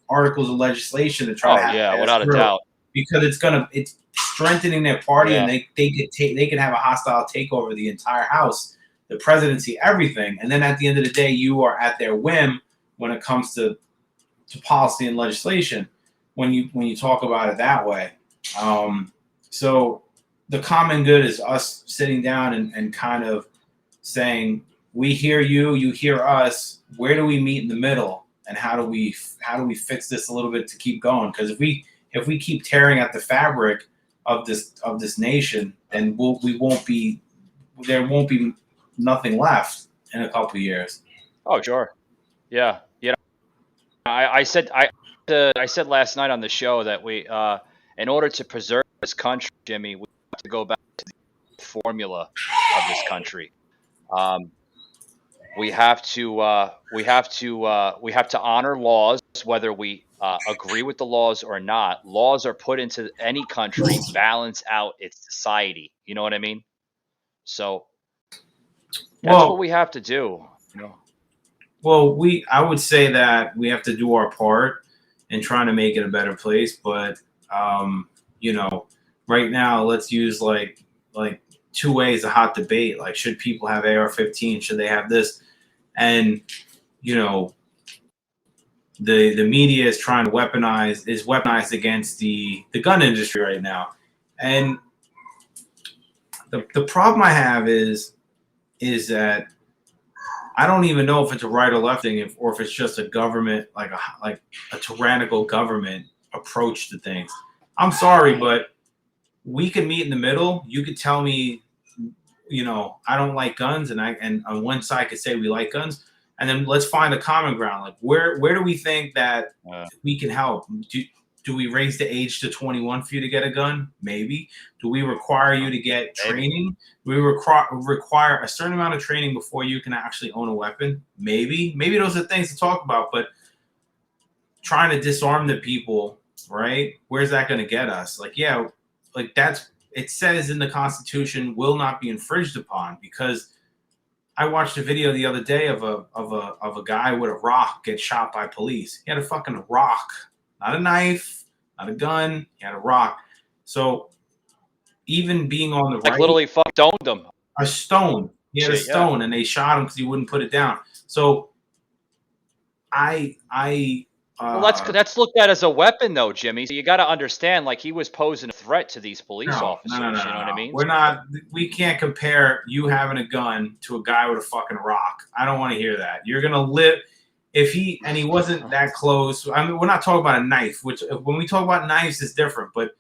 articles of legislation to try to have it pass without a through, doubt, because it's strengthening their party, and Yeah. they can have a hostile takeover of the entire House, the presidency, everything. And then at the end of the day, you are at their whim when it comes to policy and legislation. When you talk about it that way, so the common good is us sitting down and kind of saying, we hear you, you hear us. Where do we meet in the middle, and how do we fix this a little bit to keep going? Because if we keep tearing at the fabric of this nation, then there won't be nothing left in a couple of years. Oh, sure. Yeah. I said last night on the show that we, in order to preserve this country, Jimmy, we have to go back to the formula of this country. We have to honor laws, whether we agree with the laws or not. Laws are put into any country, balance out its society. You know what I mean? So that's what we have to do. Well, I would say that we have to do our part in trying to make it a better place. But right now, let's use like 2A is a hot debate. Like, should people have AR-15? Should they have this? And the media is trying to weaponize against the gun industry right now. And the problem I have is that I don't even know if it's a right or left thing, or if it's just a government, like a tyrannical government approach to things. I'm sorry, but we can meet in the middle. You could tell me, I don't like guns, and on one side could say we like guns, and then let's find a common ground. Like, where do we think that we can help? Do we raise the age to 21 for you to get a gun? Maybe. Do we require you to get training? Do we require a certain amount of training before you can actually own a weapon? Maybe. Maybe those are things to talk about, but trying to disarm the people, right? Where's that going to get us? Like, yeah, like it says in the Constitution will not be infringed upon, because I watched a video the other day of a guy with a rock get shot by police. He had a fucking rock. Not a knife, not a gun. He had a rock. So even being on the right, literally stoned him. A stone. He had a stone, and they shot him because he wouldn't put it down. So well, that's looked at as a weapon, though, Jimmy. So you got to understand, like, he was posing a threat to these police officers. No. You know what I mean? We can't compare you having a gun to a guy with a fucking rock. I don't want to hear that. You're gonna live. If he wasn't that close. I mean, we're not talking about a knife, which when we talk about knives is different. But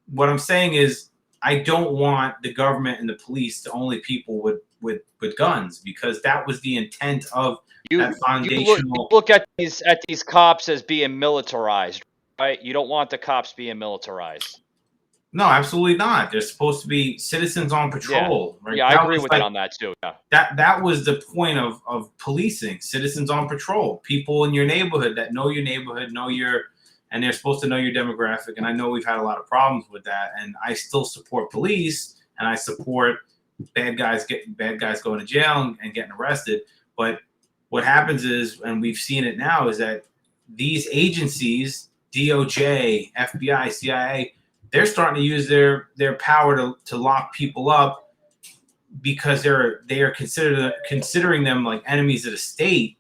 what I'm saying is, I don't want the government and the police to only people with guns, because that was the intent of that foundational. You look at these cops as being militarized, right? You don't want the cops being militarized. No, absolutely not. They're supposed to be citizens on patrol. Yeah, right? I agree with that on that too. Yeah. That was the point of policing, citizens on patrol, people in your neighborhood that know your neighborhood, and they're supposed to know your demographic. And I know we've had a lot of problems with that, and I still support police, and I support bad guys going to jail and getting arrested. But what happens is, and we've seen it now, is that these agencies, DOJ, FBI, CIA, they're starting to use their power to lock people up, because they are considering them like enemies of the state,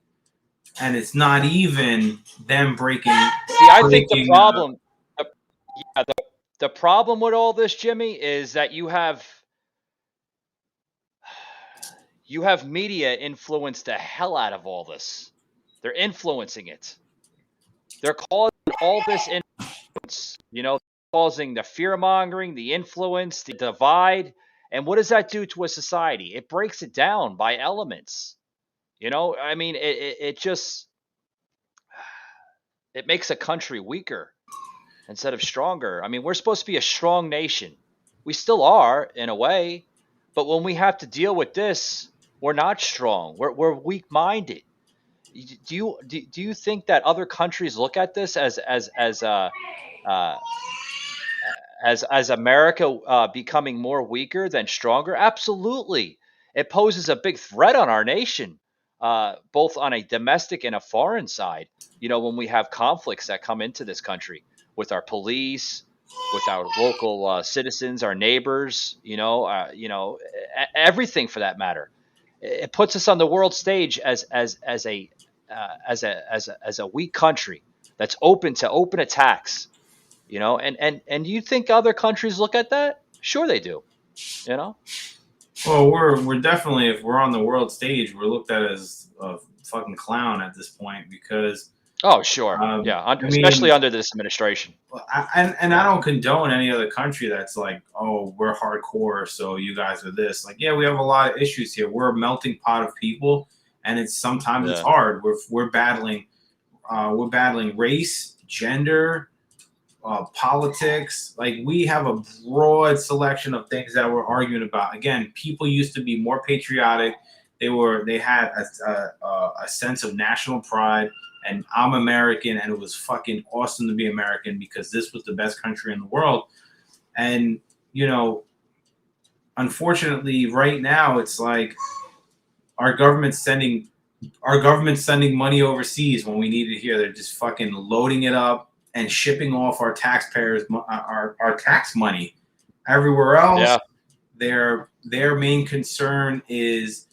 and it's not even them breaking. See, I think the problem, the problem with all this, Jimmy, is that you have media influence the hell out of all this. They're influencing it. They're causing all this influence. Causing the fear-mongering, the influence, the divide. And what does that do to a society? It breaks it down by elements. I mean, it just makes a country weaker instead of stronger. I mean, we're supposed to be a strong nation. We still are, in a way. But when we have to deal with this, we're not strong. We're weak-minded. Do you think that other countries look at this as America becoming more weaker than stronger? Absolutely. It poses a big threat on our nation, both on a domestic and a foreign side. When we have conflicts that come into this country with our police, with our local citizens, our neighbors, everything for that matter. It puts us on the world stage as a weak country that's open to open attacks. And you think other countries look at that? Sure, they do. Well, we're definitely, if we're on the world stage, we're looked at as a fucking clown at this point because. Oh, sure. Yeah, especially under this administration. I don't condone any other country that's like, oh, we're hardcore, so you guys are this. Like, yeah, we have a lot of issues here. We're a melting pot of people, and it's hard. We're battling race, gender, politics. Like, we have a broad selection of things that we're arguing about. Again, people used to be more patriotic. They had a sense of national pride. And I'm American, and it was fucking awesome to be American because this was the best country in the world. And, unfortunately, right now, it's like our government's sending money overseas when we need it here. They're just fucking loading it up and shipping off our taxpayers, our tax money everywhere else. Yeah. Their main concern is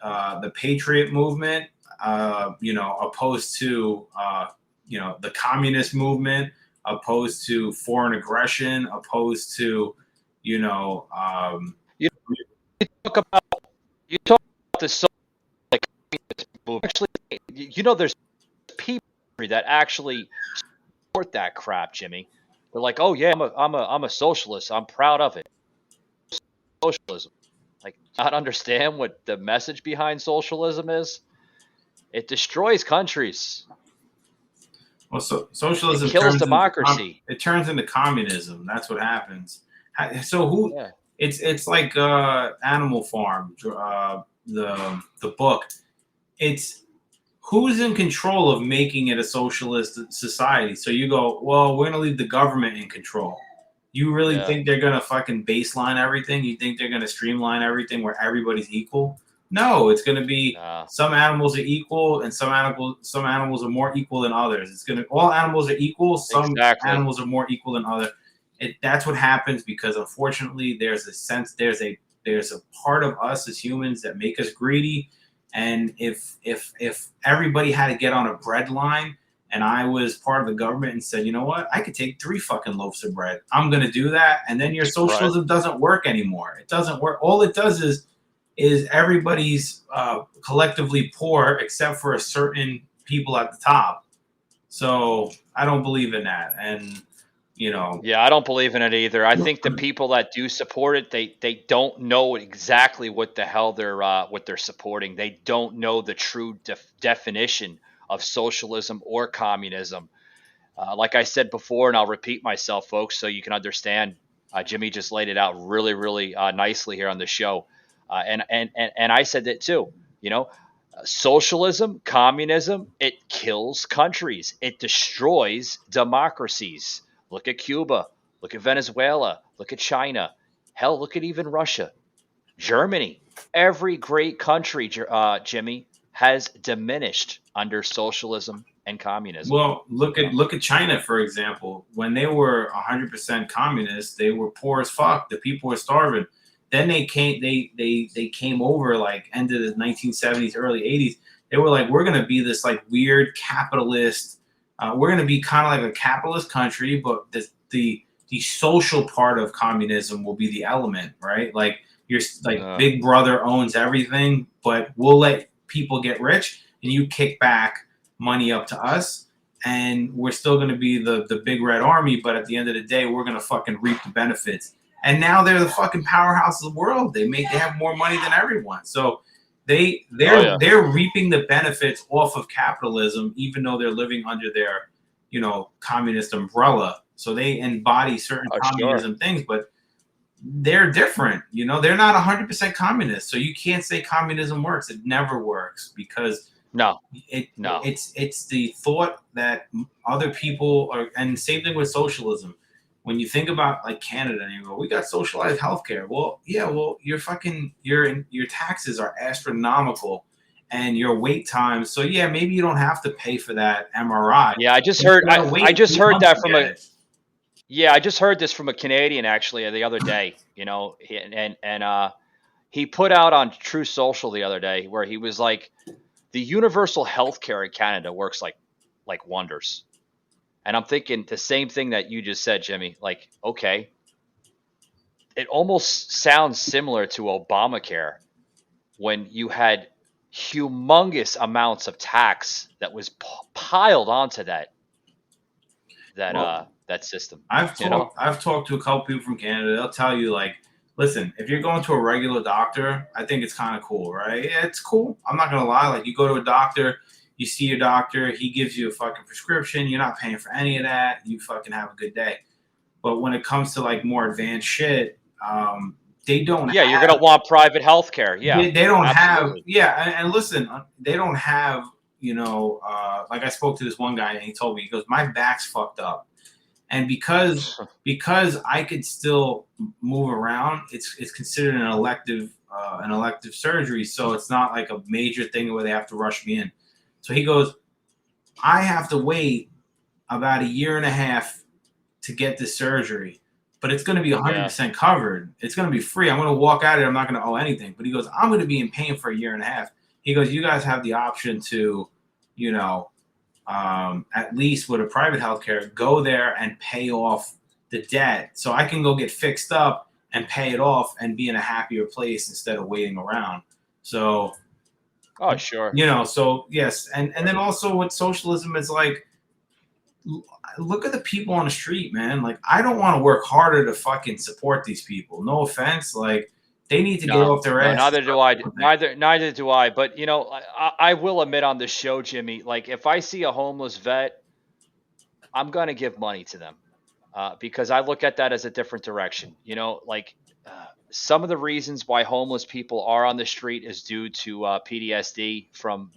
the patriot movement. Opposed to, the communist movement, opposed to foreign aggression, opposed to, You talk about this movement. Actually, there's people that actually support that crap, Jimmy. They're like, oh yeah, I'm a socialist. I'm proud of it. Socialism. Like, not understand what the message behind socialism is. It destroys countries. Well, socialism kills democracy. It turns into communism. That's what happens. So who? Yeah. It's like Animal Farm, the book. It's who's in control of making it a socialist society. So you go, well, we're gonna leave the government in control. You really think they're gonna fucking baseline everything? You think they're gonna streamline everything where everybody's equal? No, it's going to be some animals are equal and some animals are more equal than others. All animals are equal. Some animals are more equal than others. That's what happens because unfortunately there's a part of us as humans that make us greedy. And if everybody had to get on a bread line and I was part of the government and said, you know what, I could take 3 fucking loaves of bread. I'm going to do that. And then your socialism doesn't work anymore. It doesn't work. All it does is everybody's collectively poor except for a certain people at the top. So I don't believe in that. And, Yeah, I don't believe in it either. I think the people that do support it, they don't know exactly what the hell they're supporting. They don't know the true definition of socialism or communism. Like I said before, and I'll repeat myself, folks, so you can understand. Jimmy just laid it out really, really nicely here on the show. And I said that too, socialism, communism, it kills countries. It destroys democracies. Look at Cuba. Look at Venezuela. Look at China. Hell, look at even Russia, Germany. Every great country, Jimmy, has diminished under socialism and communism. Well, look at China, for example. When they were 100% communist, they were poor as fuck. The people were starving. Then they came over like end of the 1970s, early 80s. They were like, we're going to be this like weird capitalist. We're going to be kind of like a capitalist country, but the social part of communism will be the element, right? Like Big Brother owns everything, but we'll let people get rich and you kick back money up to us. And we're still going to be the big red army. But at the end of the day, we're going to fucking reap the benefits. And now they're the fucking powerhouse of the world. They have more money than everyone. So they're reaping the benefits off of capitalism, even though they're living under their, communist umbrella. So they embody certain communism things, but they're different. They're not 100% communist. So you can't say communism works. It never works because it's the thought that other people are, and same thing with socialism. when you think about like Canada and you go, we got socialized healthcare. Well, yeah, well, your taxes are astronomical and your wait times. So yeah, maybe you don't have to pay for that MRI. Yeah, I just heard that from a I just heard this from a Canadian actually the other day, you know, and he put out on True Social the other day where he was like, the universal healthcare in Canada works like wonders. And I'm thinking the same thing that you just said, Jimmy. Like, okay, it almost sounds similar to Obamacare when you had humongous amounts of tax that was piled onto that system. I've talked to a couple people from Canada. They'll tell you like, listen, if you're going to a regular doctor, I think it's kind of cool, right? Yeah, it's cool. I'm not gonna lie. Like, you go to a doctor, you see your doctor, he gives you a fucking prescription. You're not paying for any of that. You fucking have a good day. But when it comes to like more advanced shit, they don't. Yeah, you're gonna want private healthcare. Yeah, they don't absolutely. And listen, they don't have. You know, like I spoke to this one guy and he told me, he goes, my back's fucked up. And because I could still move around, it's considered an elective surgery, so it's not like a major thing where they have to rush me in. So he goes, I have to wait about 1.5 years to get this surgery, but it's going to be 100% covered. It's going to be free. I'm going to walk out of it. I'm not going to owe anything. But he goes, I'm going to be in pain for 1.5 years. He goes, you guys have the option to, you know, at least with a private healthcare, go there and pay off the debt so I can go get fixed up and pay it off and be in a happier place instead of waiting around. So, oh, sure. You know, so yes. And then also with socialism, it's like, look at the people on the street, man. Like, I don't want to work harder to fucking support these people. No offense. Like, they need to get off their ass. Neither do I. Neither do I. But, you know, I will admit on this show, Jimmy, like, if I see a homeless vet, I'm going to give money to them because I look at that as a different direction. You know, like some of the reasons why homeless people are on the street is due to PTSD from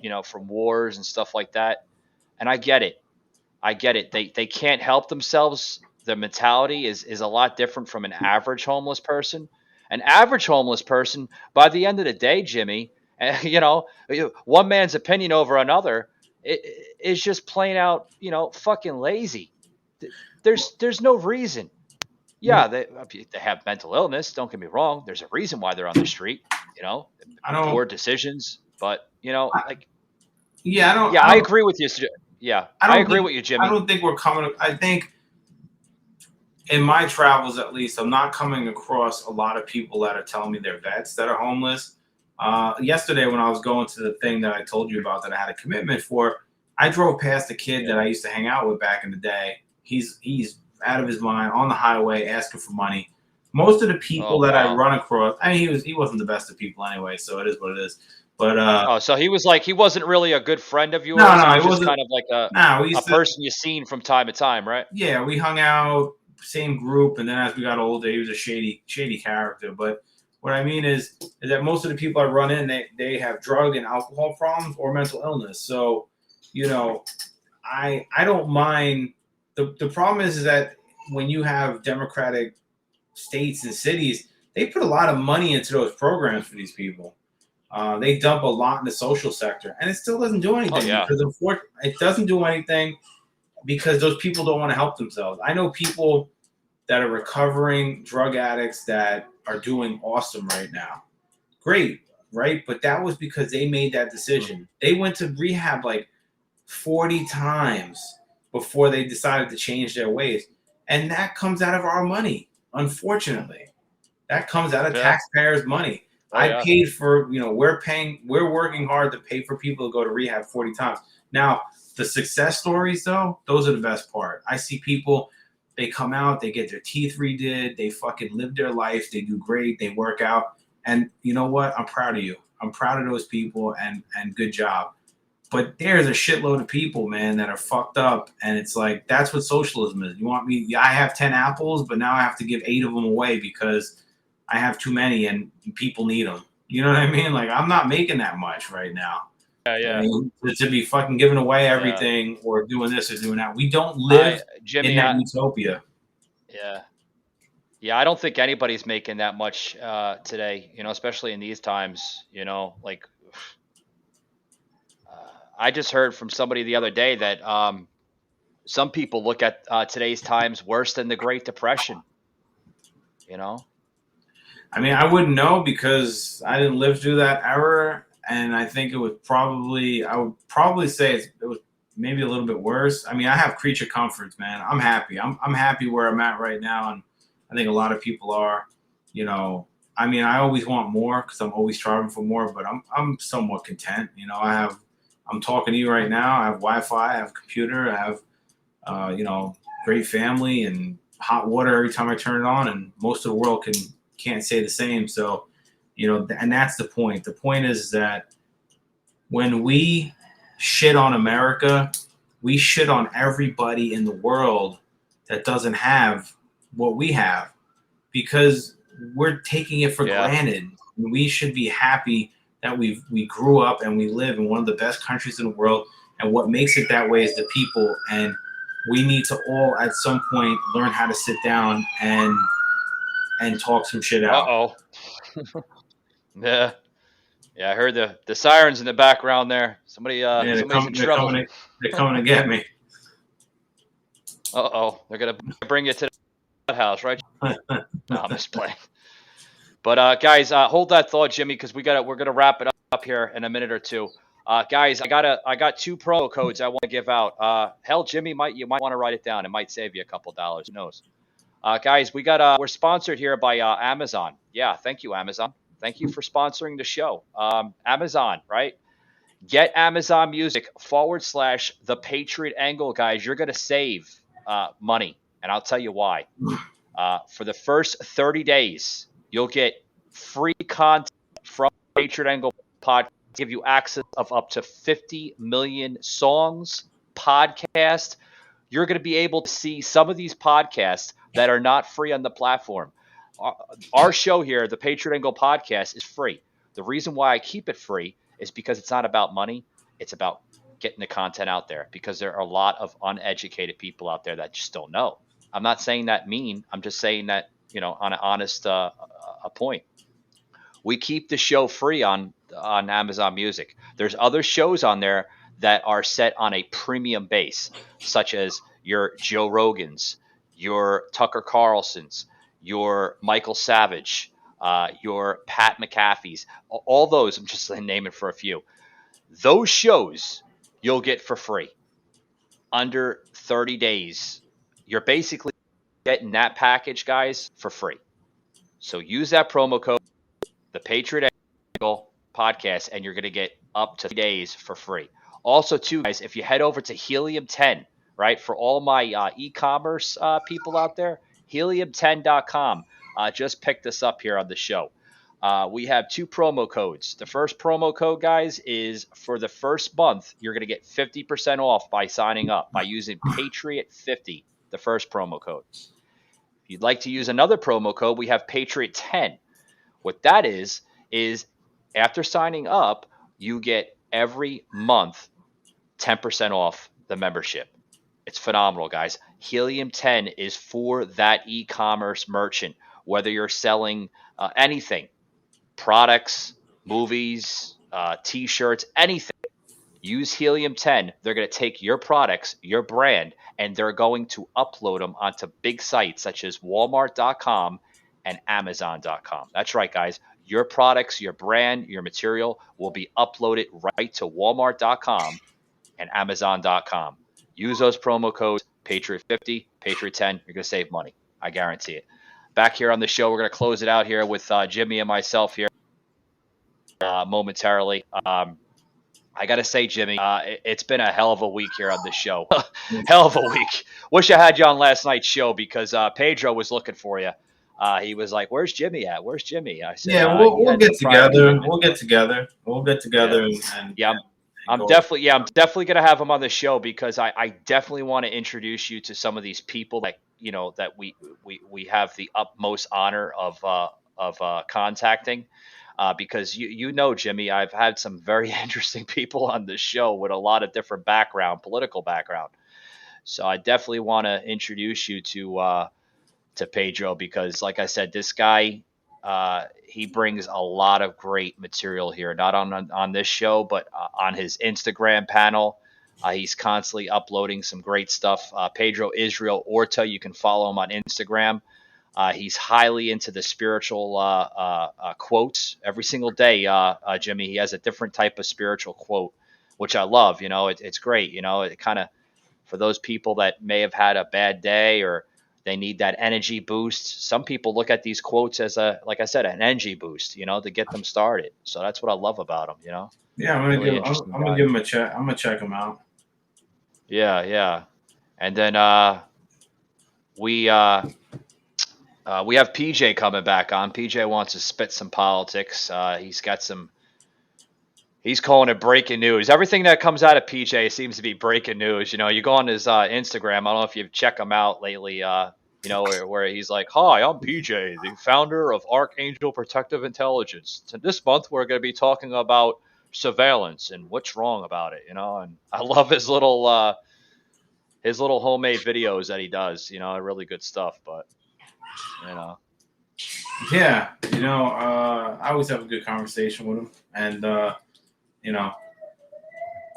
wars and stuff like that. And I get it. They can't help themselves. Their mentality is a lot different from an average homeless person. An average homeless person, by the end of the day, Jimmy, you know, one man's opinion over another is just plain out, you know, fucking lazy. There's no reason. Yeah, they have mental illness. Don't get me wrong. There's a reason why they're on the street. You know, poor decisions. But you know, like, I agree with you. Yeah, I agree with you, Jimmy. I don't think we're coming. I think in my travels, at least, I'm not coming across a lot of people that are telling me they're vets that are homeless. Yesterday, when I was going to the thing that I told you about that I had a commitment for, I drove past a kid that I used to hang out with back in the day. He's out of his mind on the highway asking for money. Most of the people I run across, I mean, he wasn't the best of people anyway, so it is what it is. But so he wasn't really a good friend of yours. No, he was wasn't, just kind of like a person you've seen from time to time, right? Yeah, we hung out, same group, and then as we got older, he was a shady character. But what I mean is that most of the people I run in, they have drug and alcohol problems or mental illness. So, you know, I don't mind. The problem is that when you have democratic states and cities, they put a lot of money into those programs for these people. They dump a lot in the social sector, and it still doesn't do anything. Because it doesn't do anything because those people don't want to help themselves. I know people that are recovering drug addicts that are doing awesome right now. Great, right? But that was because they made that decision. They went to rehab like 40 times before they decided to change their ways. And that comes out of our money, unfortunately. That comes out of taxpayers' money. I paid for, you know, we're working hard to pay for people to go to rehab 40 times. Now, the success stories, though, those are the best part. I see people, they come out, they get their teeth redid, they fucking live their life, they do great, they work out. And you know what? I'm proud of you. I'm proud of those people and good job. But there's a shitload of people, man, that are fucked up. And it's like, that's what socialism is. You want me, I have 10 apples, but now I have to give 8 of them away because I have too many and people need them. You know what I mean? Like, I'm not making that much right now. Yeah. I mean, to be fucking giving away everything or doing this or doing that. We don't live in that utopia. Yeah. Yeah, I don't think anybody's making that much today, especially in these times, like I just heard from somebody the other day that some people look at today's times worse than the Great Depression, you know? I mean, I wouldn't know because I didn't live through that era, and I think I would probably say it was maybe a little bit worse. I mean, I have creature comforts, man. I'm happy. I'm happy where I'm at right now, and I think a lot of people are. You know, I mean, I always want more because I'm always striving for more, but I'm somewhat content. I'm talking to you right now. I have Wi-Fi, I have a computer, I have great family and hot water every time I turn it on, and most of the world can't say the same. So, and that's the point. The point is that when we shit on America, we shit on everybody in the world that doesn't have what we have because we're taking it for granted. We should be happy that we grew up and we live in one of the best countries in the world. And what makes it that way is the people. And we need to all at some point learn how to sit down and talk some shit out. Uh-oh. Yeah. Yeah, I heard the sirens in the background there. Somebody's in trouble. They're coming to get me. Uh-oh. They're going to bring you to the house, right? No, I'm just playing. But guys, hold that thought, Jimmy, because we're gonna wrap it up here in a minute or two. Guys, I got two promo codes I want to give out. Hell, Jimmy, you might want to write it down. It might save you a couple dollars. Who knows? Guys, we're sponsored here by Amazon. Yeah, thank you, Amazon. Thank you for sponsoring the show. Amazon, right? Get Amazon Music / The Patriot Angle, guys. You're gonna save money, and I'll tell you why. For the first 30 days, you'll get free content from Patriot Angle Podcast, give you access of up to 50 million songs, podcasts. You're going to be able to see some of these podcasts that are not free on the platform. Our show here, the Patriot Angle Podcast, is free. The reason why I keep it free is because it's not about money. It's about getting the content out there because there are a lot of uneducated people out there that just don't know. I'm not saying that mean. I'm just saying that, on an honest a point. We keep the show free on Amazon Music. There's other shows on there that are set on a premium base, such as your Joe Rogans, your Tucker Carlsons, your Michael Savage, your Pat McAfee's, all those. I'm just naming for a few. Those shows you'll get for free under 30 days. You're basically getting that package, guys, for free. So use that promo code, the Patriot Angle Podcast, and you're going to get up to 3 days for free. Also, too, guys, if you head over to Helium 10, right, for all my e-commerce people out there, helium10.com. Just picked this up here on the show. We have two promo codes. The first promo code, guys, is for the first month, you're going to get 50% off by signing up by using Patriot50, the first promo code. If you'd like to use another promo code, we have Patriot10. What that is after signing up, you get every month 10% off the membership. It's phenomenal, guys. Helium 10 is for that e-commerce merchant, whether you're selling anything, products, movies, t-shirts, anything. Use Helium 10. They're going to take your products, your brand, and they're going to upload them onto big sites such as Walmart.com and Amazon.com. That's right, guys. Your products, your brand, your material will be uploaded right to Walmart.com and Amazon.com. Use those promo codes, Patriot50, Patriot10. You're going to save money. I guarantee it. Back here on the show, we're going to close it out here with Jimmy and myself here momentarily. I got to say, Jimmy, it's been a hell of a week here on this show. Hell of a week. Wish I had you on last night's show because Pedro was looking for you. He was like, "Where's Jimmy at? Where's Jimmy?" I said, "Yeah, we'll get together. We'll get together. We'll get together." Yeah. I'm definitely gonna have him on the show because I definitely want to introduce you to some of these people that that we have the utmost honor of contacting. Because Jimmy, I've had some very interesting people on the show with a lot of different political background. So I definitely want to introduce you to Pedro, because like I said, this guy, he brings a lot of great material here, not on this show, but on his Instagram panel. He's constantly uploading some great stuff. Pedro Israel Orta, you can follow him on Instagram. He's highly into the spiritual quotes every single day. Jimmy, he has a different type of spiritual quote, which I love. It's great. It kind of, for those people that may have had a bad day or they need that energy boost. Some people look at these quotes as like I said, an energy boost, to get them started. So that's what I love about him, Yeah, I'm gonna give him a check. I'm gonna check him out. Yeah, yeah. And then we have PJ coming back on. PJ wants to spit some politics. He's calling it breaking news. Everything that comes out of PJ seems to be breaking news. You go on his Instagram. I don't know if you've checked him out lately. Where he's like, "Hi, I'm PJ, the founder of Archangel Protective Intelligence. This month we're going to be talking about surveillance and what's wrong about it." And I love his little homemade videos that he does. Really good stuff. But Yeah, I always have a good conversation with him, and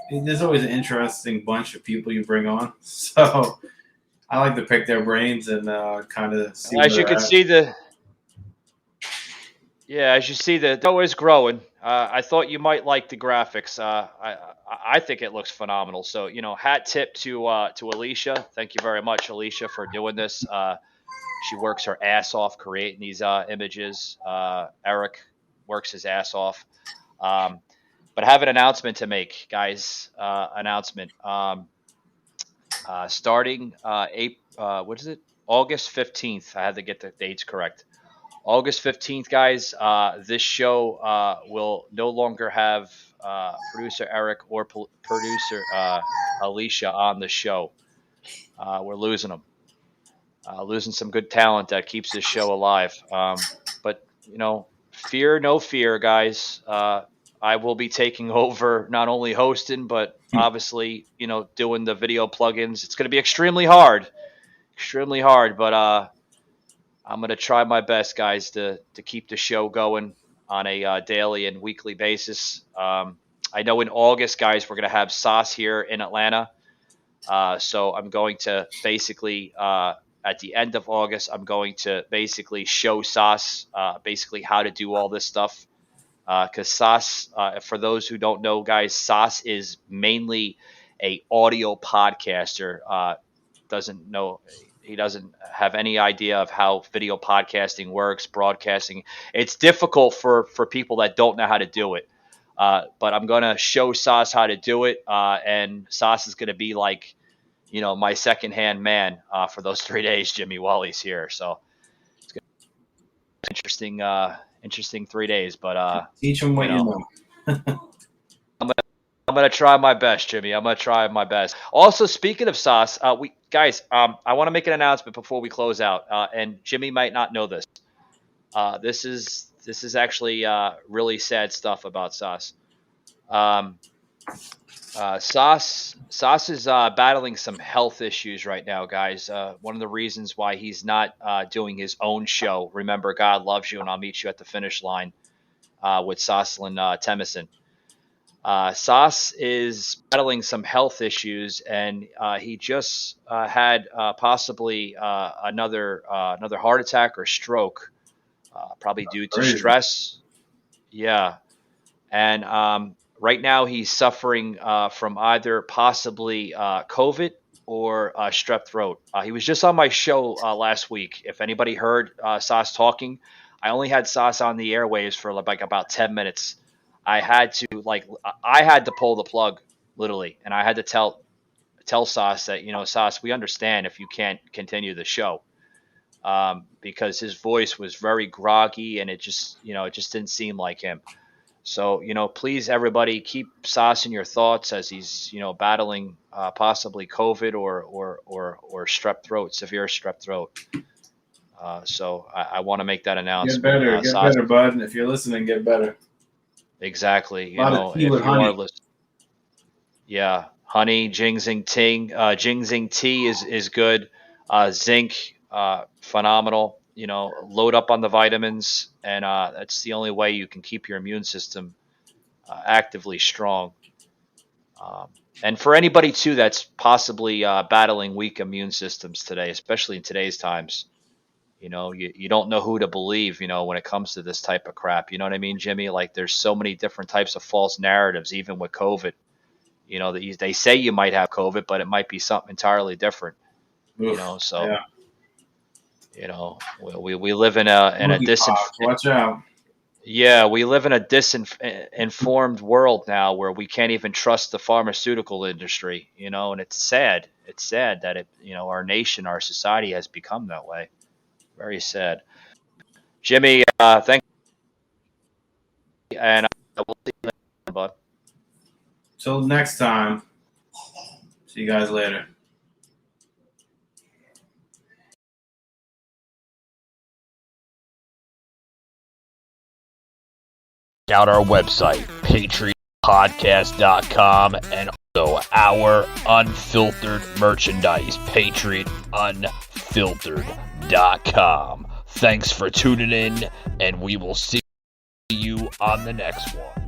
there's always an interesting bunch of people you bring on. So I like to pick their brains and kind of see. As you can see, the dough is growing. I thought you might like the graphics. I think it looks phenomenal. So hat tip to Alicia. Thank you very much, Alicia, for doing this. She works her ass off creating these images. Eric works his ass off. But I have an announcement to make, guys. Announcement. Starting August 15th. I had to get the dates correct. August 15th, guys. This show will no longer have producer Eric or producer Alicia on the show. We're losing them. Losing some good talent that keeps this show alive. But, fear no fear, guys. I will be taking over, not only hosting, but obviously, doing the video plugins. It's going to be extremely hard, but I'm going to try my best, guys, to keep the show going on a daily and weekly basis. I know in August, guys, we're going to have Sauce here in Atlanta. So I'm going to basically, at the end of August, I'm going to basically show Sauce basically how to do all this stuff. Because Sauce, for those who don't know, guys, Sauce is mainly a audio podcaster. He doesn't have any idea of how video podcasting works, broadcasting. It's difficult for people that don't know how to do it. But I'm going to show Sauce how to do it. And Sauce is going to be like, my second-hand man for those 3 days, Jimmy, while he's here. So it's going to be interesting 3 days. But teach him what you know. I'm gonna try my best, Jimmy. I'm gonna try my best. Also, speaking of Sauce, I want to make an announcement before we close out. And Jimmy might not know this. This is actually really sad stuff about Sauce. Sauce is battling some health issues right now, guys. One of the reasons why he's not doing his own show. Remember, God loves you, and I'll meet you at the finish line with Saucelin Temison. Sauce is battling some health issues, and he just had possibly another heart attack or stroke, probably due to stress. Yeah, and right now he's suffering from either possibly COVID or strep throat. He was just on my show last week. If anybody heard Sauce talking, I only had Sauce on the airwaves for like about 10 minutes. I had to pull the plug literally, and I had to tell Sauce that, Sauce, we understand if you can't continue the show, because his voice was very groggy and it just didn't seem like him. So, please everybody keep Sauce in your thoughts as he's, battling possibly COVID or strep throat, severe strep throat. So I want to make that announcement. Get better, bud. If you're listening, get better. Exactly. If you are listening. Yeah. Honey, ginseng tea. Ginseng tea is good. Zinc, phenomenal. Load up on the vitamins, and that's the only way you can keep your immune system actively strong. And for anybody too that's possibly battling weak immune systems today, especially in today's times, you don't know who to believe, when it comes to this type of crap. You know what I mean, Jimmy? Like, there's so many different types of false narratives, even with COVID. That they say you might have COVID, but it might be something entirely different. So. Yeah. We live in a Watch out. Yeah, we live in a disinformed world now where we can't even trust the pharmaceutical industry, and it's sad. It's sad that our nation, our society has become that way. Very sad. Jimmy, thank you, and we'll see you later, bud. Till next time. See you guys later. Out our website, patriotpodcast.com, and also our unfiltered merchandise, patriotunfiltered.com. Thanks for tuning in, and we will see you on the next one.